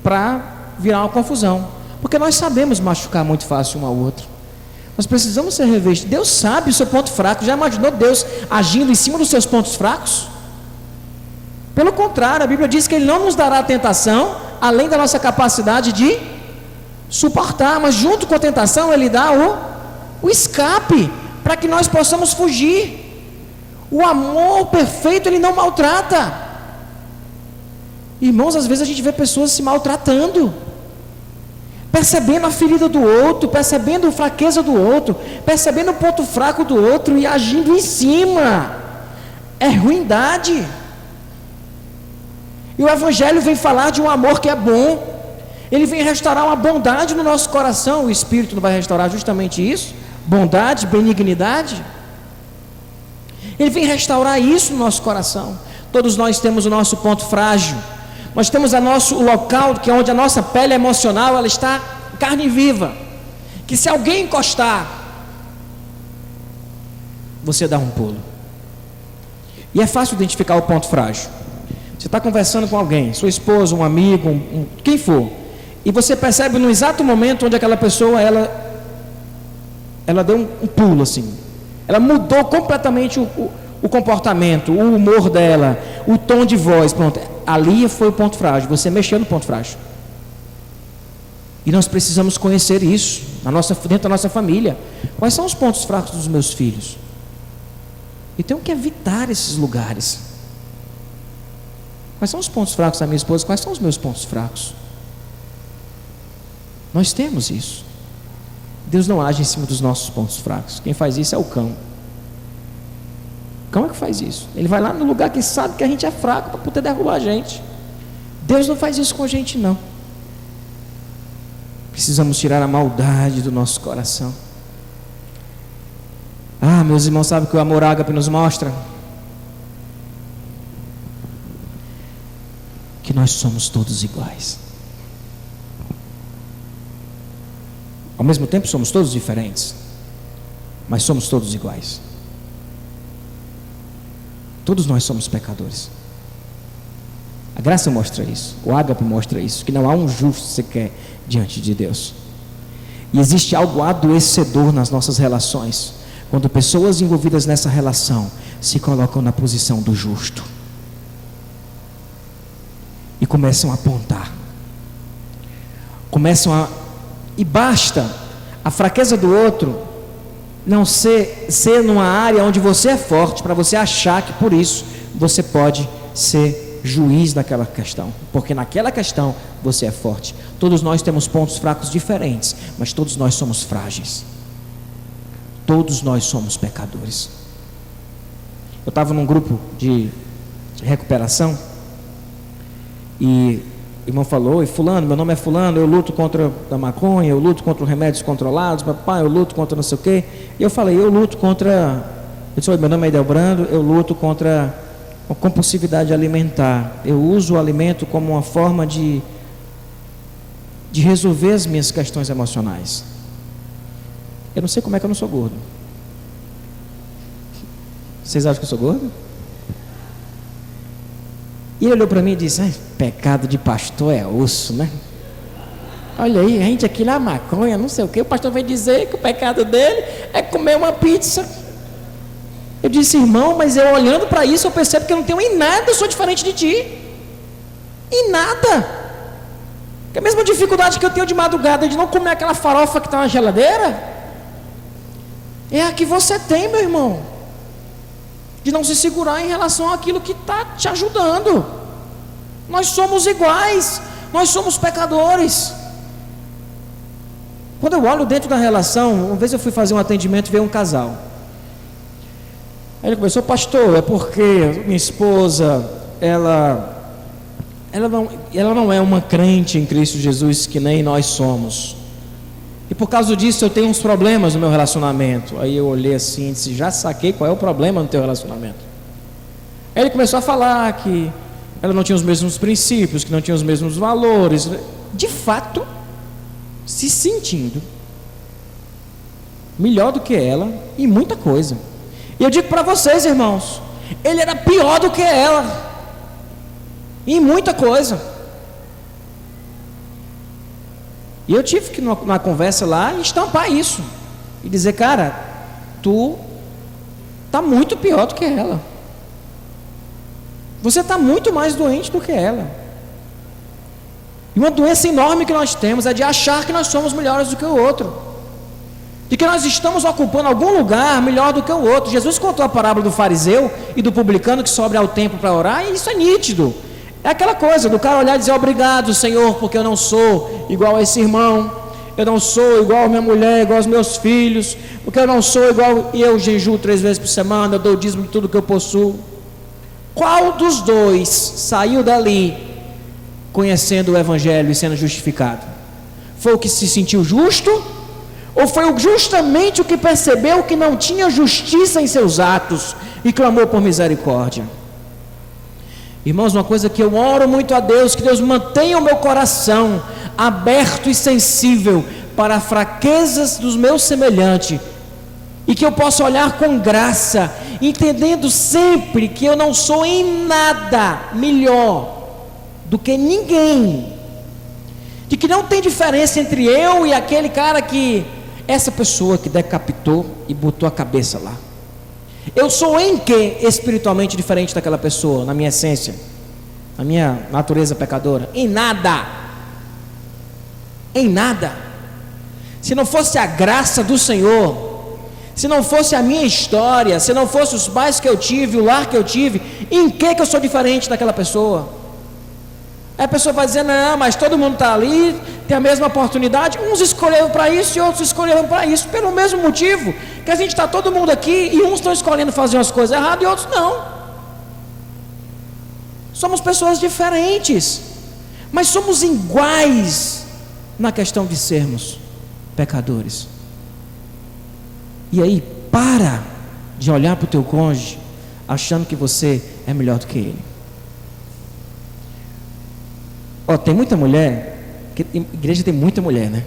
para virar uma confusão, porque nós sabemos machucar muito fácil um ao outro. Nós precisamos ser revestidos. Deus sabe o seu ponto fraco. Já imaginou Deus agindo em cima dos seus pontos fracos? Pelo contrário, a Bíblia diz que Ele não nos dará tentação além da nossa capacidade de suportar, mas junto com a tentação Ele dá o escape, para que nós possamos fugir. O amor perfeito, Ele não maltrata. Irmãos, às vezes a gente vê pessoas se maltratando, percebendo a ferida do outro, percebendo a fraqueza do outro, percebendo o ponto fraco do outro e agindo em cima. É ruindade. E o Evangelho vem falar de um amor que é bom. Ele vem restaurar uma bondade no nosso coração. O Espírito não vai restaurar justamente isso? Bondade, benignidade. Ele vem restaurar isso no nosso coração. Todos nós temos o nosso ponto frágil. Nós temos o nosso local, que é onde a nossa pele emocional, ela está carne viva. Que se alguém encostar, você dá um pulo. E é fácil identificar o ponto frágil. Você está conversando com alguém, sua esposa, um amigo, quem for, e você percebe no exato momento onde aquela pessoa, ela deu um pulo assim. Ela mudou completamente o comportamento, o humor dela, o tom de voz, pronto. Ali foi o ponto frágil, você mexeu no ponto frágil. E nós precisamos conhecer isso dentro da nossa família. Quais são os pontos fracos dos meus filhos? E tenho que evitar esses lugares. Quais são os pontos fracos da minha esposa? Quais são os meus pontos fracos? Nós temos isso. Deus não age em cima dos nossos pontos fracos. Quem faz isso é o cão. O cão é que faz isso. Ele vai lá no lugar que sabe que a gente é fraco para poder derrubar a gente. Deus não faz isso com a gente, não. Precisamos tirar a maldade do nosso coração. Ah, meus irmãos, sabem o que o amor ágape nos mostra? Que nós somos todos iguais. Ao mesmo tempo somos todos diferentes, mas somos todos iguais. Todos nós somos pecadores. A graça mostra isso, o ágape mostra isso, que não há um justo sequer diante de Deus. E existe algo adoecedor nas nossas relações, quando pessoas envolvidas nessa relação se colocam na posição do justo e começam a apontar, e basta a fraqueza do outro não ser numa área onde você é forte, para você achar que por isso você pode ser juiz daquela questão, porque naquela questão você é forte. Todos nós temos pontos fracos diferentes, mas todos nós somos frágeis. Todos nós somos pecadores. Eu estava num grupo de recuperação e o irmão falou: e fulano, meu nome é fulano, eu luto contra a maconha, eu luto contra os remédios controlados, papai, eu luto contra não sei o quê. E eu falei, eu luto contra, eu disse, meu nome é Edelbrando, eu luto contra a compulsividade alimentar. Eu uso o alimento como uma forma de resolver as minhas questões emocionais. Eu não sei como é que eu não sou gordo. Vocês acham que eu sou gordo? E ele olhou para mim e disse: pecado de pastor é osso, né? Olha aí, gente, aquilo é maconha, não sei o que. O pastor veio dizer que o pecado dele é comer uma pizza. Eu disse: irmão, mas eu olhando para isso, eu percebo que eu não tenho em nada, eu sou diferente de ti. Em nada. Que a mesma dificuldade que eu tenho de madrugada de não comer aquela farofa que está na geladeira, é a que você tem, meu irmão. De não se segurar em relação àquilo que está te ajudando. Nós somos iguais, nós somos pecadores. Quando eu olho dentro da relação, uma vez eu fui fazer um atendimento e veio um casal. Aí ele começou: pastor, é porque minha esposa, ela não é uma crente em Cristo Jesus, que nem nós somos. E por causa disso eu tenho uns problemas no meu relacionamento. Aí eu olhei assim e disse: já saquei qual é o problema no teu relacionamento. Aí ele começou a falar que ela não tinha os mesmos princípios, que não tinha os mesmos valores. De fato, se sentindo melhor do que ela em muita coisa. E eu digo para vocês, irmãos, ele era pior do que ela em muita coisa. E eu tive que, na conversa lá, estampar isso e dizer: cara, tu está muito pior do que ela. Você está muito mais doente do que ela. E uma doença enorme que nós temos é de achar que nós somos melhores do que o outro, de que nós estamos ocupando algum lugar melhor do que o outro. Jesus contou a parábola do fariseu e do publicano que sobe ao templo para orar, e isso é nítido. É aquela coisa do cara olhar e dizer: obrigado, Senhor, porque eu não sou igual a esse irmão, eu não sou igual a minha mulher, igual aos meus filhos, porque eu não sou igual, e eu jejuo 3 vezes por semana, eu dou o dízimo de tudo que eu possuo. Qual dos dois saiu dali conhecendo o Evangelho e sendo justificado? Foi o que se sentiu justo? Ou foi justamente o que percebeu que não tinha justiça em seus atos e clamou por misericórdia? Irmãos, uma coisa que eu oro muito a Deus, que Deus mantenha o meu coração aberto e sensível para as fraquezas dos meus semelhantes, e que eu possa olhar com graça, entendendo sempre que eu não sou em nada melhor do que ninguém, de que não tem diferença entre eu e aquele cara que, essa pessoa que decapitou e botou a cabeça lá. Eu sou em que espiritualmente diferente daquela pessoa, na minha essência, na minha natureza pecadora? Em nada. Em nada. Se não fosse a graça do Senhor, se não fosse a minha história, se não fosse os pais que eu tive, o lar que eu tive, em que eu sou diferente daquela pessoa? Aí a pessoa vai dizer: não, mas todo mundo está ali, tem a mesma oportunidade. Uns escolheram para isso e outros escolheram para isso, pelo mesmo motivo que a gente está todo mundo aqui, e uns estão escolhendo fazer umas coisas erradas e outros não. Somos pessoas diferentes, mas somos iguais na questão de sermos pecadores. E aí, para de olhar para o teu cônjuge achando que você é melhor do que ele. Tem muita mulher, igreja tem muita mulher, né?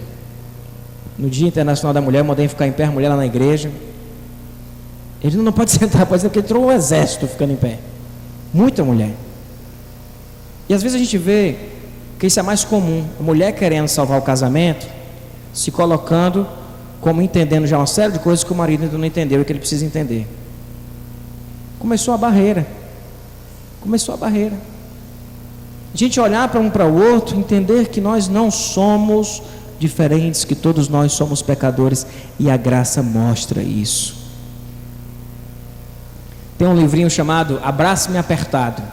No Dia Internacional da Mulher, eu mandei ficar em pé, a mulher lá na igreja. Ele não pode sentar, pode dizer que entrou um exército ficando em pé. Muita mulher. E às vezes a gente vê que isso é mais comum, a mulher querendo salvar o casamento, se colocando como entendendo já uma série de coisas que o marido ainda não entendeu e que ele precisa entender. Começou a barreira. A gente olhar para um para o outro, entender que nós não somos diferentes, que todos nós somos pecadores, e a graça mostra isso. Tem um livrinho chamado Abrace-me Apertado.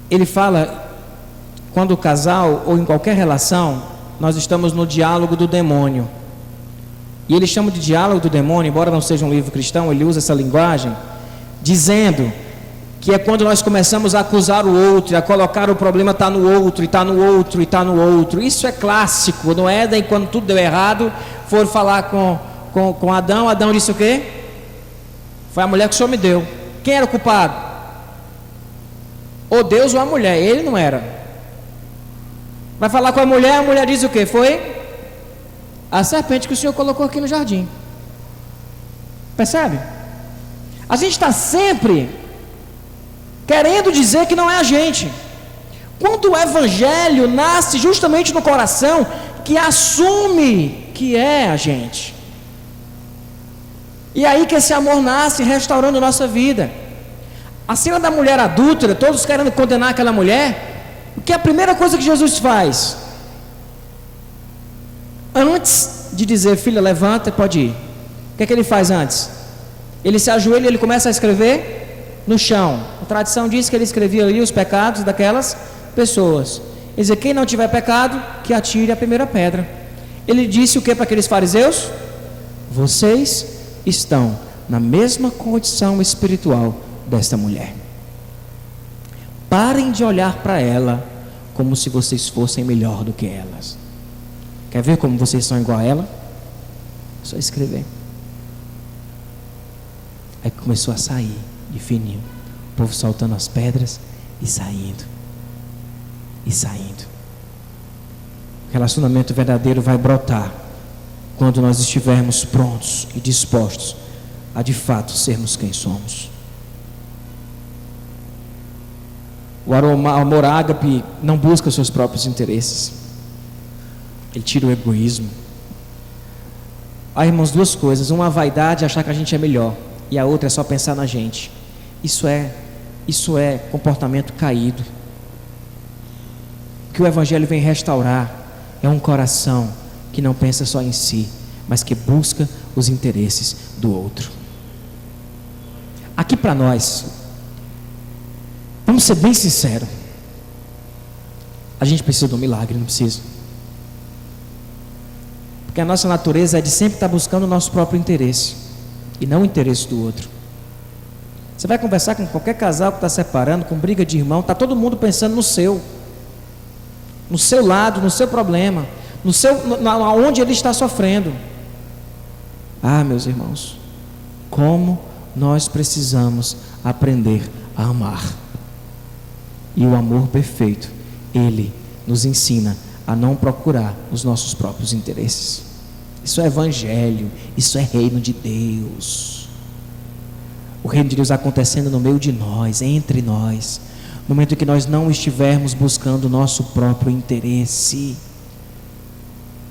Ele fala, quando o casal, ou em qualquer relação, nós estamos no diálogo do demônio. E ele chama de diálogo do demônio, embora não seja um livro cristão, ele usa essa linguagem, dizendo que é quando nós começamos a acusar o outro, a colocar o problema está no outro, e está no outro, e está no outro. Isso é clássico, não é? Daí quando tudo deu errado, foram falar com Adão, Adão disse o quê? Foi a mulher que o Senhor me deu. Quem era o culpado? Ou Deus ou a mulher, ele não era. Vai falar com a mulher diz o quê? Foi a serpente que o Senhor colocou aqui no jardim. Percebe? A gente está sempre querendo dizer que não é a gente, quando o Evangelho nasce justamente no coração que assume que é a gente. E aí que esse amor nasce, restaurando nossa vida. A cena da mulher adúltera, todos querendo condenar aquela mulher, o que é a primeira coisa que Jesus faz? Antes de dizer: filha, levanta, pode ir, o que é que ele faz antes? Ele se ajoelha e ele começa a escrever no chão. A tradição diz que ele escrevia ali os pecados daquelas pessoas. Ele dizia: quem não tiver pecado, que atire a primeira pedra. Ele disse o que para aqueles fariseus? Vocês estão na mesma condição espiritual desta mulher. Parem de olhar para ela como se vocês fossem melhor do que elas. Quer ver como vocês são igual a ela? É só escrever. Aí começou a sair de fininho, o povo soltando as pedras e saindo. O relacionamento verdadeiro vai brotar quando nós estivermos prontos e dispostos a de fato sermos quem somos. O amor ágape não busca os seus próprios interesses, ele tira o egoísmo. Há, irmãos, duas coisas: uma, a vaidade, achar que a gente é melhor, e a outra é só pensar na gente. Isso é comportamento caído. O que o Evangelho vem restaurar é um coração que não pensa só em si, mas que busca os interesses do outro. Aqui para nós, vamos ser bem sinceros, a gente precisa de um milagre, não precisa? Porque a nossa natureza é de sempre estar buscando o nosso próprio interesse e não o interesse do outro. Você vai conversar com qualquer casal que está separando, com briga de irmão, está todo mundo pensando no seu lado, no seu problema, onde ele está sofrendo. Ah, meus irmãos, como nós precisamos aprender a amar. E o amor perfeito, ele nos ensina a não procurar os nossos próprios interesses. Isso é evangelho, isso é reino de Deus. O reino de Deus acontecendo no meio de nós, entre nós, no momento em que nós não estivermos buscando o nosso próprio interesse,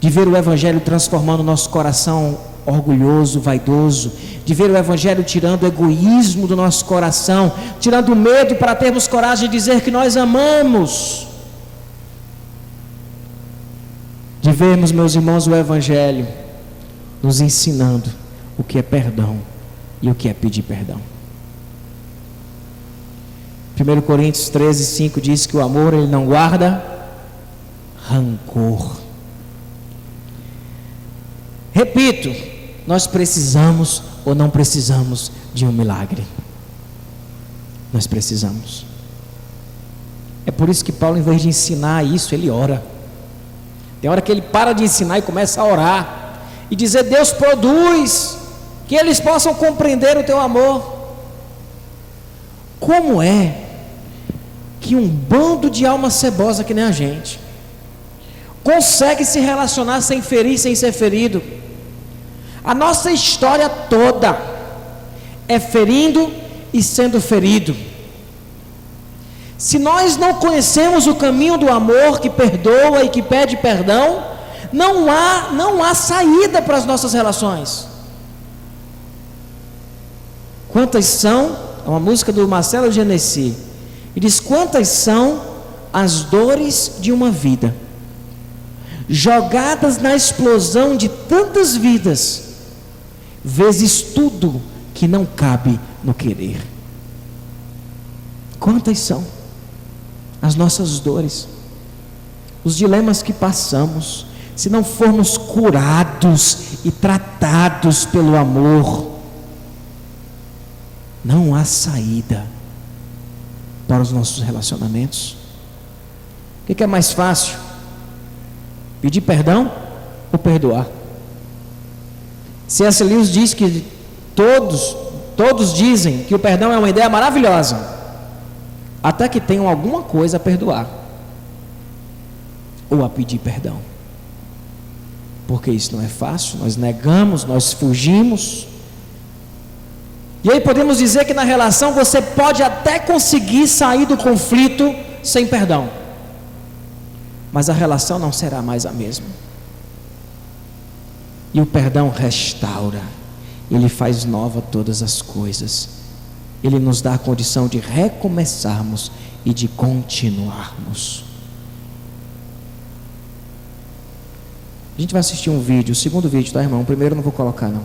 de ver o evangelho transformando o nosso coração orgulhoso, vaidoso, de ver o evangelho tirando o egoísmo do nosso coração, tirando o medo para termos coragem de dizer que nós amamos, de vermos, meus irmãos, o evangelho nos ensinando o que é perdão e o que é pedir perdão. 1 Coríntios 13:5 diz que o amor, ele não guarda rancor. Repito, nós precisamos ou não precisamos de um milagre? Nós precisamos. É por isso que Paulo, em vez de ensinar isso, ele ora. Tem hora que ele para de ensinar e começa a orar e dizer: Deus, produz, que eles possam compreender o teu amor. Como é que um bando de alma cebosa que nem a gente consegue se relacionar sem ferir, sem ser ferido? A nossa história toda é ferindo e sendo ferido. Se nós não conhecemos o caminho do amor que perdoa e que pede perdão, não há saída para as nossas relações. Quantas são, é uma música do Marcelo Genesi, e diz: quantas são as dores de uma vida, jogadas na explosão de tantas vidas, vezes tudo que não cabe no querer. Quantas são as nossas dores, os dilemas que passamos, se não formos curados e tratados pelo amor, não há saída para os nossos relacionamentos. O que é mais fácil? Pedir perdão ou perdoar? C.S. Lewis diz que todos dizem que o perdão é uma ideia maravilhosa, até que tenham alguma coisa a perdoar ou a pedir perdão, porque isso não é fácil. Nós negamos, nós fugimos. E aí podemos dizer que na relação você pode até conseguir sair do conflito sem perdão, mas a relação não será mais a mesma. E o perdão restaura, ele faz nova todas as coisas, ele nos dá a condição de recomeçarmos e de continuarmos. A gente vai assistir um vídeo, o segundo vídeo, tá, irmão? O primeiro eu não vou colocar, não.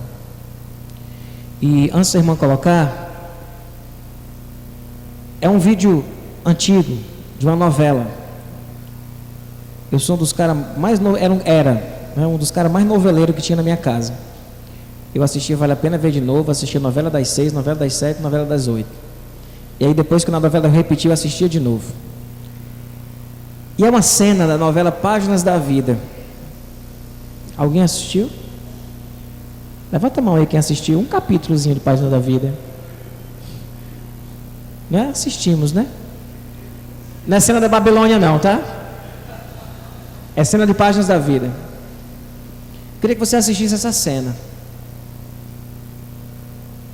E antes da irmã colocar, é um vídeo antigo, de uma novela. Eu sou um dos caras mais um dos caras mais noveleiros que tinha na minha casa. Eu assistia Vale a Pena Ver de Novo, assistia novela das 6, novela das 7, novela das 8. E aí depois que na novela eu repetia, eu assistia de novo. E é uma cena da novela Páginas da Vida. Alguém assistiu? Levanta a mão aí quem assistiu um capítulozinho de Páginas da Vida. Né? Assistimos, né? Não é cena da Babilônia não, tá? É cena de Páginas da Vida. Queria que você assistisse essa cena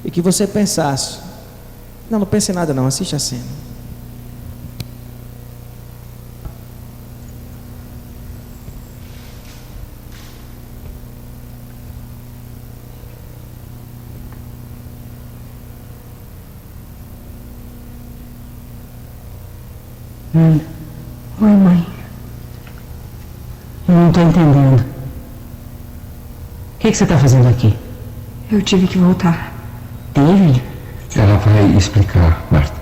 e que você pensasse. Não pense em nada não, assiste a cena. Oi, mãe. estou entendendo. O que você está fazendo aqui? Eu tive que voltar. Teve? Ela vai explicar, Marta.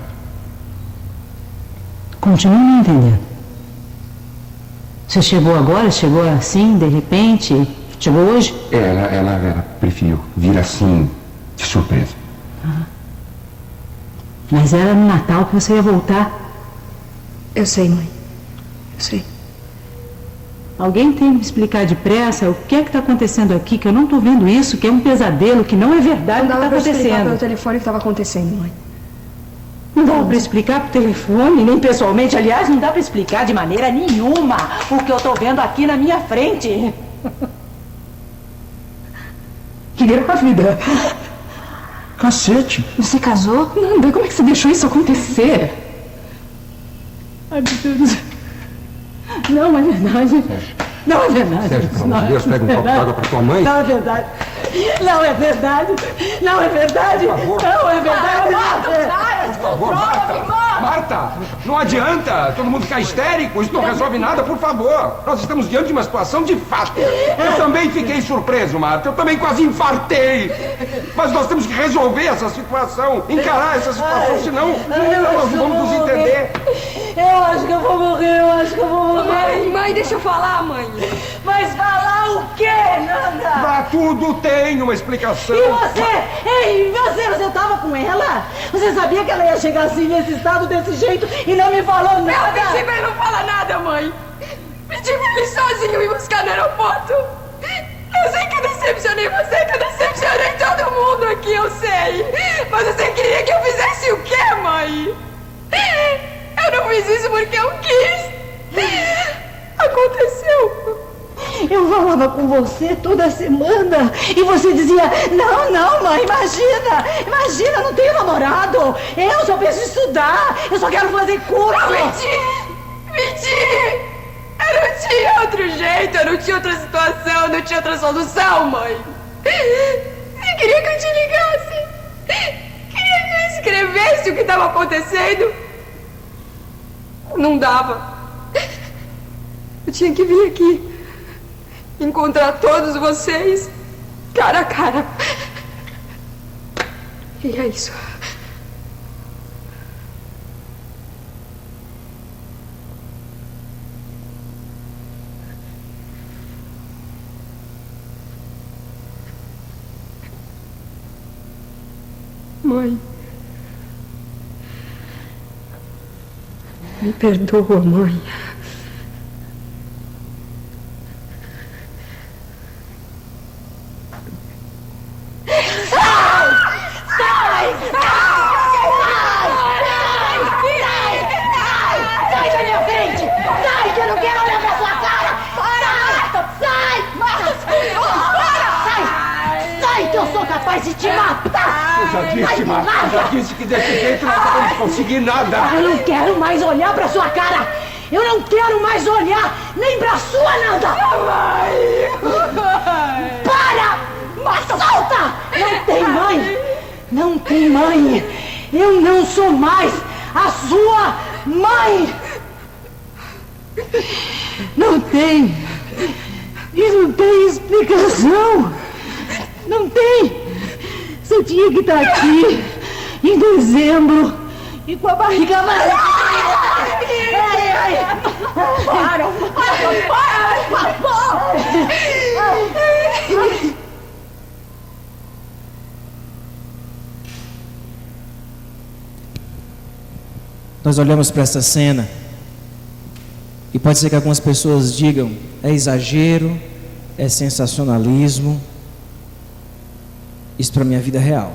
Continuo não entendendo. Você chegou agora? Chegou assim, de repente? Chegou hoje? Ela preferiu vir assim, de surpresa. Mas era no Natal que você ia voltar. Eu sei, mãe. Eu sei. Alguém tem que me explicar depressa o que é que está acontecendo aqui, que eu não estou vendo isso, que é um pesadelo, que não é verdade o que está Não dava para explicar pelo acontecendo. telefone o que estava acontecendo, mãe. Não dá para explicar por telefone, nem pessoalmente. Aliás, não dá para explicar de maneira nenhuma o que eu estou vendo aqui na minha frente. Que grávida. Cacete! Você casou? Nanda, como é que você deixou isso acontecer? Ai, meu Deus. Não é verdade. Não é verdade. Sérgio, pelo amor Não de é Deus, pega um copo verdade. d'água pra tua mãe. Não é verdade. Não é verdade. Não é verdade. Por favor. Não é verdade. Por favor, Marta! Marta! Não adianta todo mundo ficar histérico, isso não resolve nada, por favor. Nós estamos diante de uma situação de fato. Eu também fiquei surpreso, Marta. Eu também quase infartei. Mas nós temos que resolver essa situação, encarar essa situação, senão nós vamos nos entender. Eu acho que eu vou morrer, eu acho que eu vou morrer. Mãe, deixa eu falar, mãe. Mas falar o quê, Nanda? Pra tudo tem uma explicação. E você? Ei, você tava com ela? Você sabia que ela ia chegar assim, nesse estado, desse jeito, e não me falou nada? Eu pedi pra ele não falar nada, mãe. Pedi pra ele sozinho me buscar no aeroporto. Eu sei que eu decepcionei você, que eu decepcionei todo mundo aqui, eu sei. Mas você queria que eu fizesse o quê, mãe? Eu não fiz isso porque eu quis. Aconteceu. Eu falava com você toda semana e você dizia, não, mãe, imagina, não tenho namorado, eu só penso em estudar, eu só quero fazer curso. Não, menti! Eu não tinha outro jeito, eu não tinha outra situação, eu não tinha outra solução, mãe. Você queria que eu te ligasse? Queria que eu escrevesse o que estava acontecendo? Não dava. Eu tinha que vir aqui. Encontrar todos vocês cara a cara. E é isso. Mãe. Me perdoa, mãe. De te matar! Eu já disse, Marta, eu já disse que desse jeito nós não vamos conseguir nada. Eu não quero mais olhar pra sua cara! Eu não quero mais olhar nem pra sua, Nanda! Para! Mas solta! Não tem mãe! Não tem mãe! Eu não sou mais a sua mãe! Não tem! E não tem explicação! Não tem! Você tinha que estar aqui em dezembro e com a barriga vazia. Para! Nós olhamos para essa cena e pode ser que algumas pessoas digam: é exagero, é sensacionalismo. Isso para a minha vida real.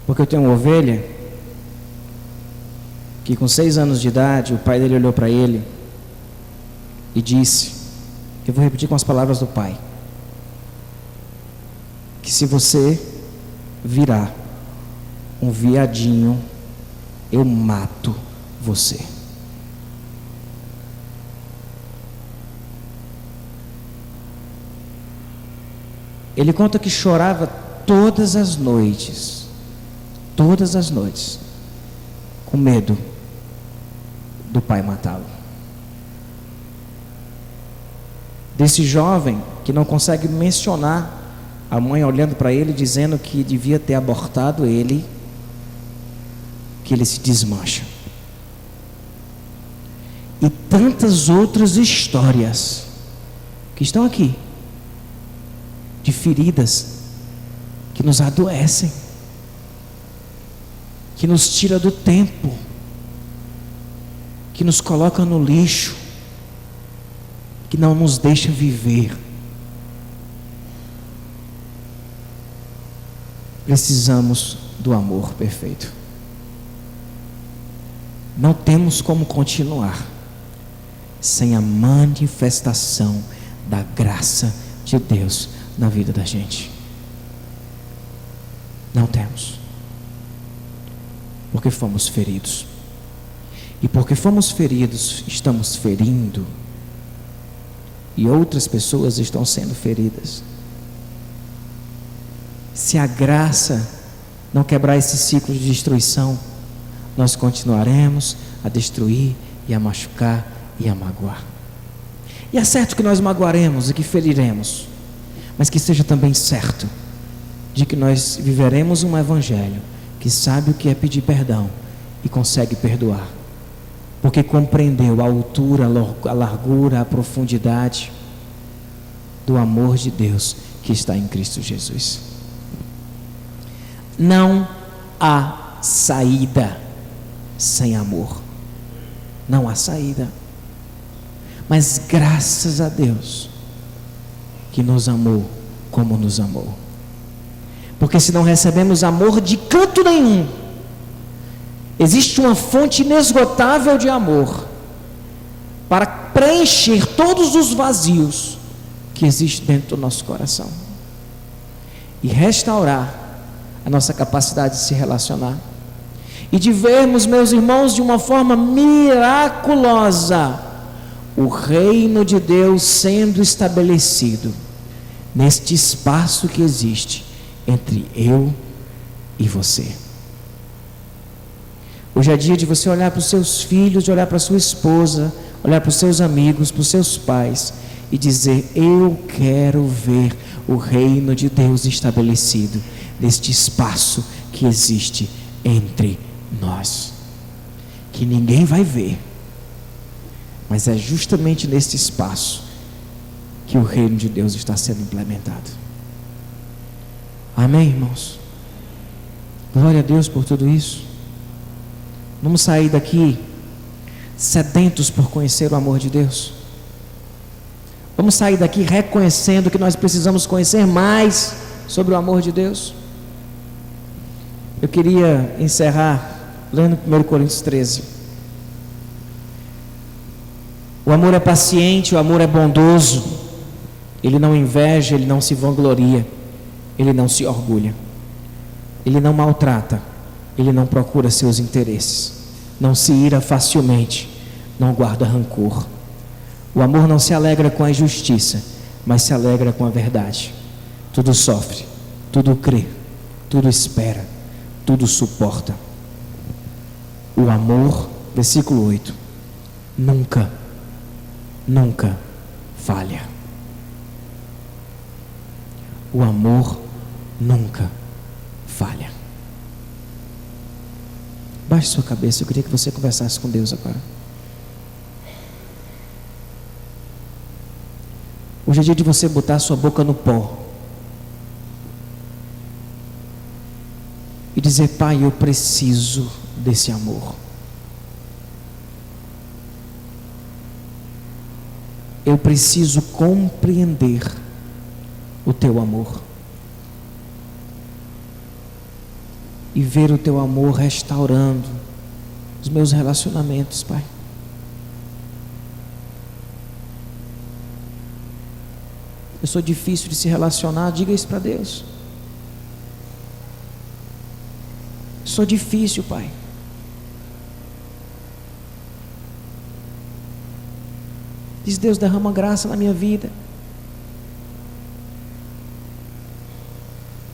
Porque eu tenho uma ovelha que com 6 anos de idade, o pai dele olhou para ele e disse, eu vou repetir com as palavras do pai, que se você virar um viadinho, eu mato você. Ele conta que chorava todas as noites, com medo do pai matá-lo. desse jovem que não consegue mencionar a mãe olhando para ele, dizendo que devia ter abortado ele, que ele se desmancha. E tantas outras histórias que estão aqui, de feridas que nos adoecem, que nos tira do tempo, que nos coloca no lixo, que não nos deixa viver. Precisamos do amor perfeito. Não temos como continuar sem a manifestação da graça de Deus na vida da gente. Não temos. Porque fomos feridos. E porque fomos feridos, estamos ferindo. E outras pessoas estão sendo feridas. Se a graça não quebrar esse ciclo de destruição, nós continuaremos a destruir e a machucar e a magoar. E é certo que nós magoaremos e que feriremos, mas que seja também certo de que nós viveremos um evangelho que sabe o que é pedir perdão e consegue perdoar, porque compreendeu a altura, a largura, a profundidade do amor de Deus que está em Cristo Jesus. Não há saída sem amor. Não há saída. Mas graças a Deus que nos amou como nos amou. Porque se não recebemos amor de canto nenhum, existe uma fonte inesgotável de amor para preencher todos os vazios que existem dentro do nosso coração e restaurar a nossa capacidade de se relacionar e de vermos, meus irmãos, de uma forma miraculosa o reino de Deus sendo estabelecido neste espaço que existe entre eu e você. Hoje é dia de você olhar para os seus filhos, de olhar para a sua esposa, olhar para os seus amigos, para os seus pais e dizer: eu quero ver o reino de Deus estabelecido neste espaço que existe entre nós, que ninguém vai ver, mas é justamente neste espaço que o reino de Deus está sendo implementado. Amém, irmãos? Glória a Deus por tudo isso. Vamos sair daqui sedentos por conhecer o amor de Deus. Vamos sair daqui reconhecendo que nós precisamos conhecer mais sobre o amor de Deus. Eu queria encerrar lendo 1 Coríntios 13. O amor é paciente, o amor é bondoso. Ele não inveja, ele não se vangloria, ele não se orgulha, ele não maltrata, ele não procura seus interesses, não se ira facilmente, não guarda rancor. O amor não se alegra com a injustiça, mas se alegra com a verdade. Tudo sofre, tudo crê, tudo espera, tudo suporta. O amor, versículo 8, nunca falha. O amor nunca falha. Baixe sua cabeça, eu queria que você conversasse com Deus agora. Hoje é dia de você botar sua boca no pó e dizer: Pai, eu preciso desse amor. Eu preciso compreender o teu amor e ver o teu amor restaurando os meus relacionamentos, Pai. Eu sou difícil de se relacionar, diga isso para Deus. Sou difícil, Pai. Diz: Deus, derrama graça na minha vida,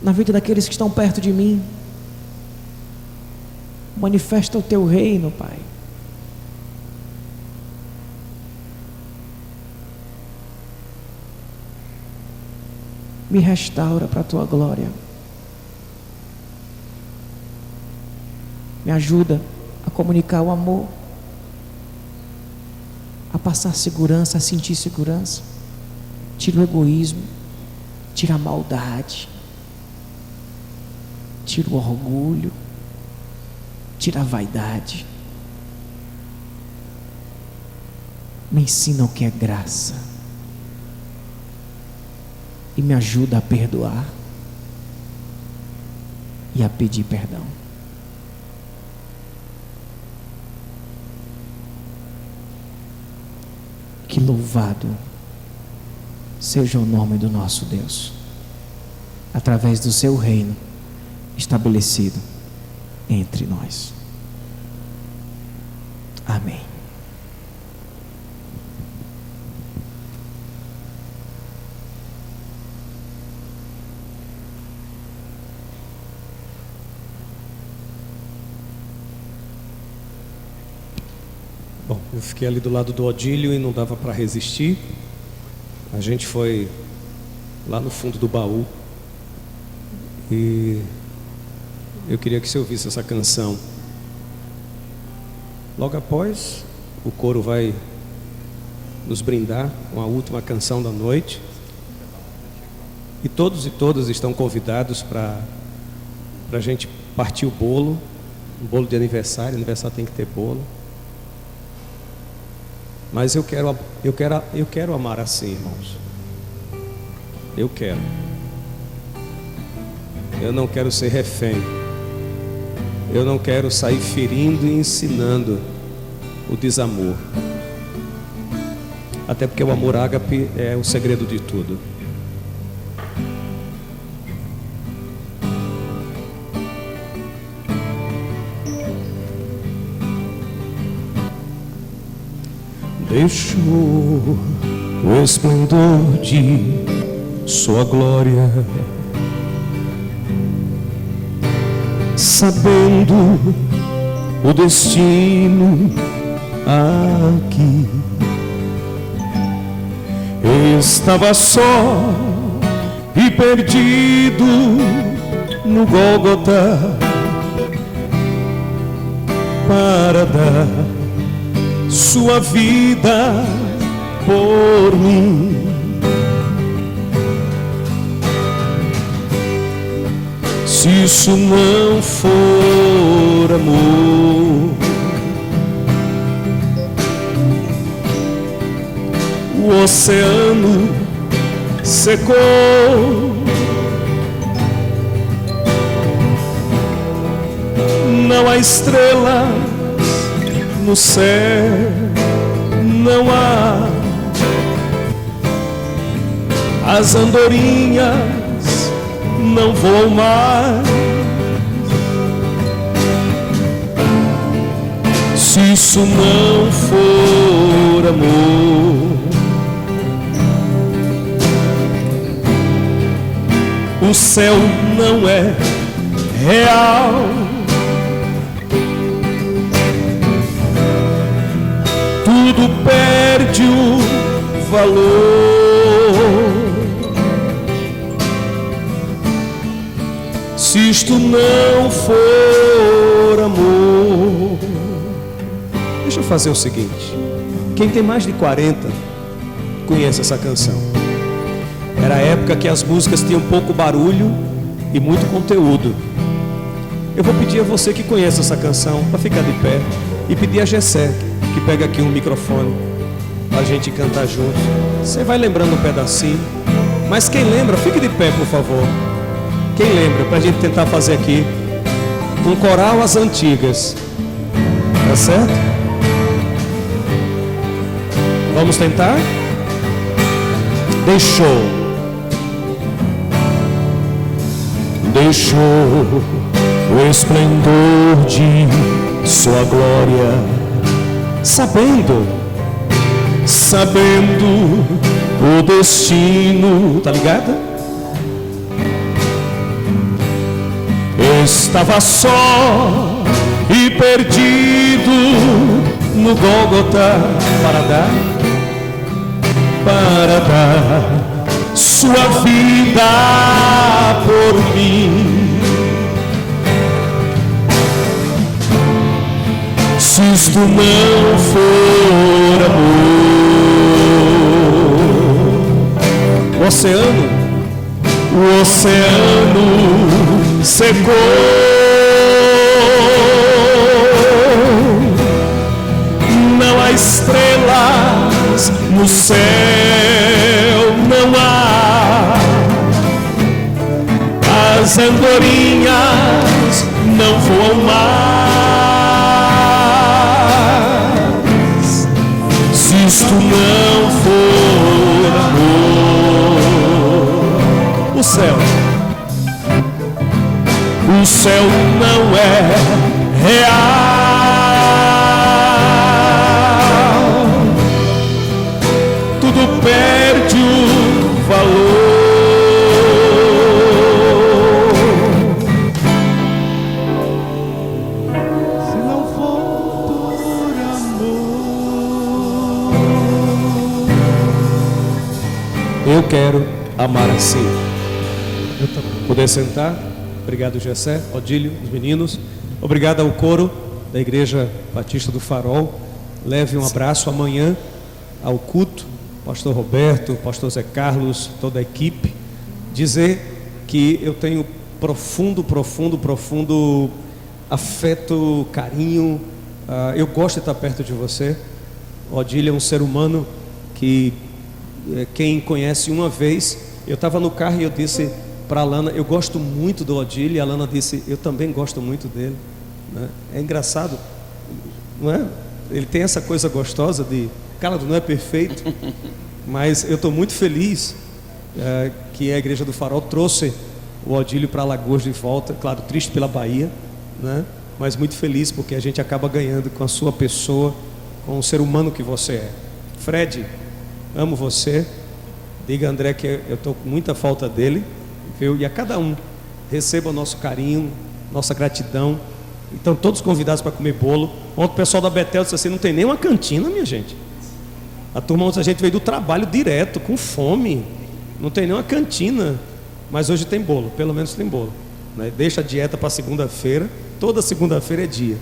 na vida daqueles que estão perto de mim. Manifesta o teu reino, Pai. Me restaura para a tua glória. Me ajuda a comunicar o amor, a passar segurança, a sentir segurança. Tira o egoísmo, tira a maldade, tira o orgulho, tira a vaidade. Me ensina o que é graça e me ajuda a perdoar e a pedir perdão. Que louvado seja o nome do nosso Deus, através do seu reino estabelecido entre nós. Amém. Bom, eu fiquei ali do lado do Odílio e não dava para resistir. A gente foi lá no fundo do baú e eu queria que você ouvisse essa canção. Logo após, o coro vai nos brindar com a última canção da noite. E todos e todas estão convidados para a gente partir o bolo, um bolo de aniversário. Aniversário tem que ter bolo. Mas eu quero amar assim, irmãos. Eu quero. Eu não quero ser refém. Eu não quero sair ferindo e ensinando o desamor. Até porque o amor ágape é o segredo de tudo. Deixou o esplendor de sua glória, sabendo o destino aqui. Estava só e perdido no Gólgota para dar sua vida por mim. Se isso não for amor, o oceano secou, não há estrelas no céu, não há as andorinhas não voam mais. Se isso não for amor, o céu não é real. Tudo perde o valor se isto não for amor. Deixa eu fazer o seguinte: quem tem mais de 40 conhece essa canção. Era a época que as músicas tinham pouco barulho e muito conteúdo. Eu vou pedir a você que conhece essa canção para ficar de pé e pedir a Gessé que pega aqui um microfone para a gente cantar junto. Você vai lembrando um pedacinho, mas quem lembra, fique de pé, por favor. Quem lembra, para a gente tentar fazer aqui um coral às antigas. Tá certo? Vamos tentar? Deixou o esplendor de sua glória, sabendo o destino, tá ligado? Estava só e perdido no Gólgota para dar sua vida por mim. Se isto não for amor, o oceano secou, não há estrelas no céu, não há, as andorinhas não voam mais. Se isto não for amor, o céu não é real, tudo perde o valor. Se não for por amor, eu quero amar assim. Poder sentar. Obrigado, Gessé, Odílio, os meninos. Obrigado ao coro da Igreja Batista do Farol. Leve um abraço amanhã ao culto, pastor Roberto, pastor Zé Carlos, toda a equipe. Dizer que eu tenho profundo afeto, carinho. Eu gosto de estar perto de você. Odílio é um ser humano que quem conhece uma vez. Eu estava no carro e eu disse para a Alana, eu gosto muito do Odílio, e a Alana disse, eu também gosto muito dele, né? É engraçado, não é? Ele tem essa coisa gostosa de, cara, não é perfeito, mas eu estou muito feliz que a Igreja do Farol trouxe o Odílio para Alagoas de volta, claro, triste pela Bahia, né? Mas muito feliz porque a gente acaba ganhando com a sua pessoa, com o ser humano que você é. Fred, amo você, diga a André que eu estou com muita falta dele, viu? E a cada um, receba o nosso carinho, nossa gratidão. Então todos convidados para comer bolo. Ontem o pessoal da Betel disse assim, não tem nem uma cantina, minha gente. A turma ontem a gente veio do trabalho direto, com fome, não tem nem uma cantina. Mas hoje tem bolo, pelo menos tem bolo, né? Deixa a dieta para segunda-feira, toda segunda-feira é dia.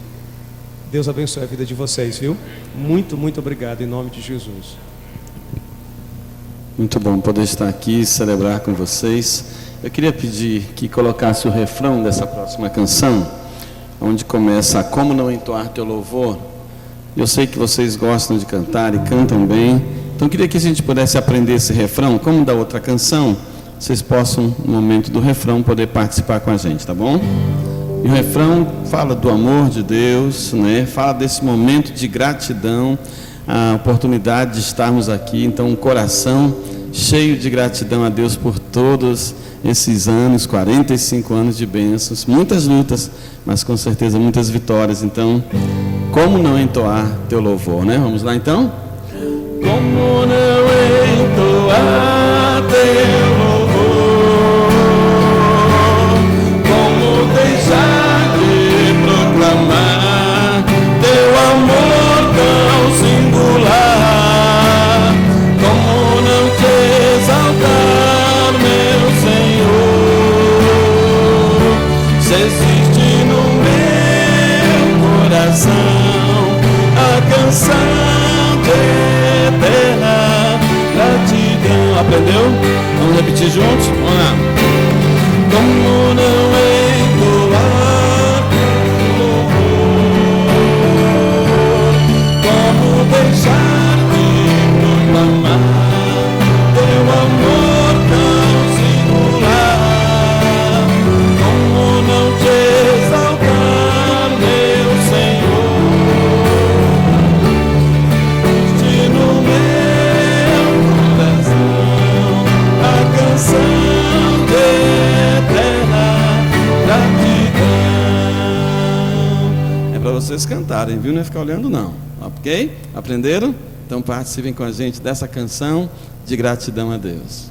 Deus abençoe a vida de vocês, viu? Muito obrigado, em nome de Jesus. Muito bom poder estar aqui e celebrar com vocês. Eu queria pedir que colocasse o refrão dessa próxima canção, onde começa Como Não Entoar Teu Louvor. Eu sei que vocês gostam de cantar e cantam bem, então eu queria que a gente pudesse aprender esse refrão, como da outra canção, vocês possam, no momento do refrão, poder participar com a gente, tá bom? E o refrão fala do amor de Deus, né? Fala desse momento de gratidão, a oportunidade de estarmos aqui, então um coração cheio de gratidão a Deus por todos esses anos, 45 anos de bênçãos, muitas lutas, mas com certeza muitas vitórias. Então, como não entoar teu louvor, né? Vamos lá então? Como não entoar teu louvor, como deixar de proclamar teu amor tão singular, como não te exaltar, meu Senhor, se existe no meu coração a canção de eterna gratidão. Aprendeu? Vamos repetir juntos? Vamos lá. Como não entoar louvor, como deixar de proclamar teu amor tão singular, como não te exaltar, meu Senhor, este no meu coração a canção de eterna gratidão. É para vocês cantarem, viu? Não é ficar olhando não, ok? Aprenderam? Então participem com a gente dessa canção de gratidão a Deus.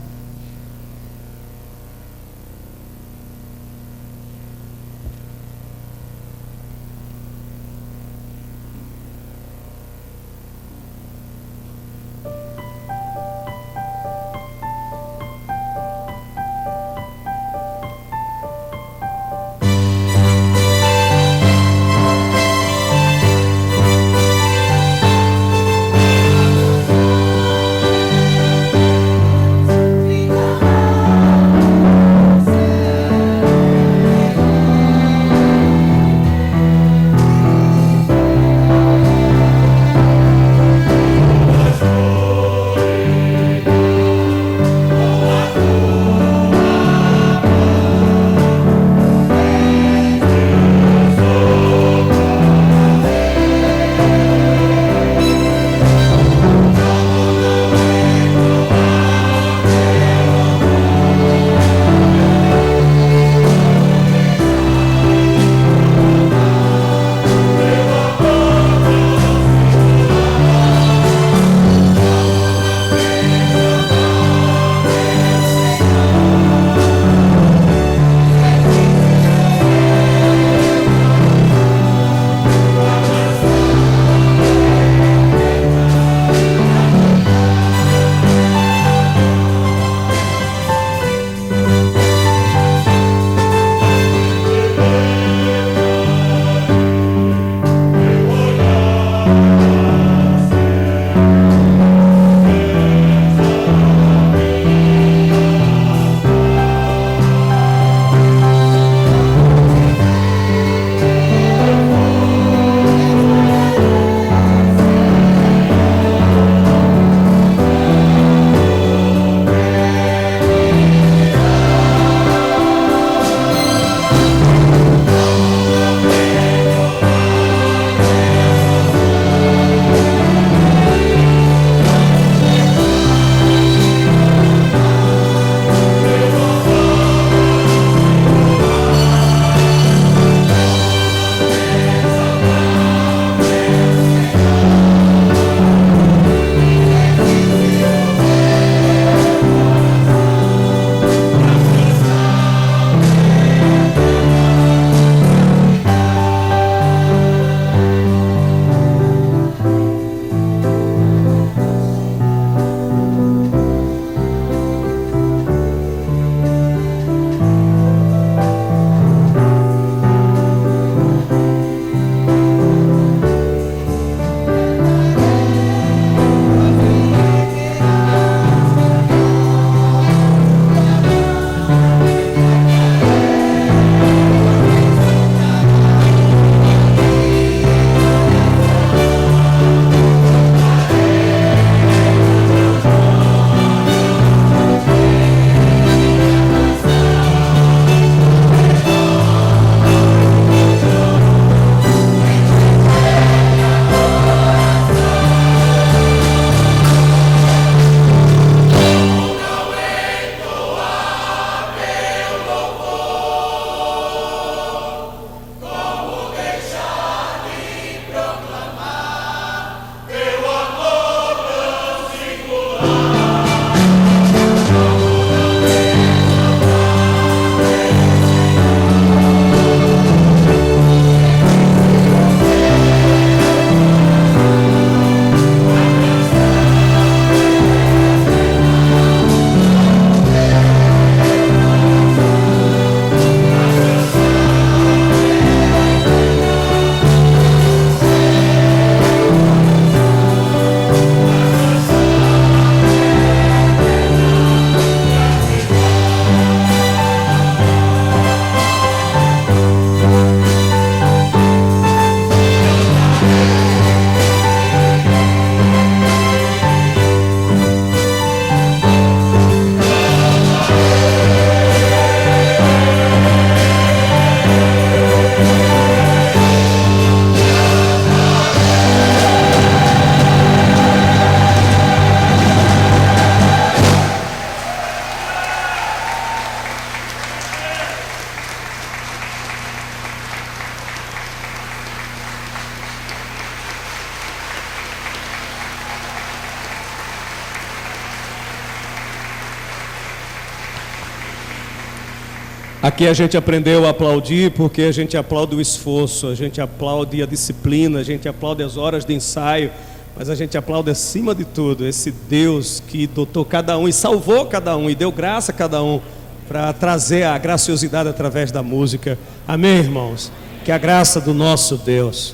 Aqui a gente aprendeu a aplaudir porque a gente aplaude o esforço, a gente aplaude a disciplina, a gente aplaude as horas de ensaio, mas a gente aplaude acima de tudo esse Deus que dotou cada um e salvou cada um e deu graça a cada um para trazer a graciosidade através da música. Amém, irmãos? Que a graça do nosso Deus,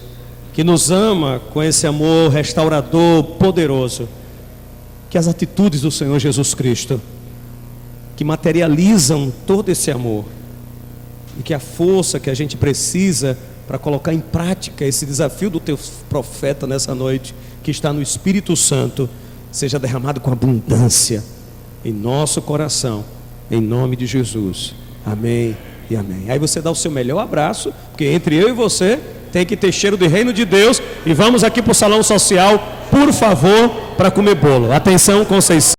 que nos ama com esse amor restaurador, poderoso, que as atitudes do Senhor Jesus Cristo, que materializam todo esse amor, e que a força que a gente precisa para colocar em prática esse desafio do teu profeta nessa noite, que está no Espírito Santo, seja derramado com abundância em nosso coração, em nome de Jesus. Amém e amém. Aí você dá o seu melhor abraço, porque entre eu e você tem que ter cheiro de reino de Deus. E vamos aqui para o salão social, por favor, para comer bolo. Atenção, Conceição.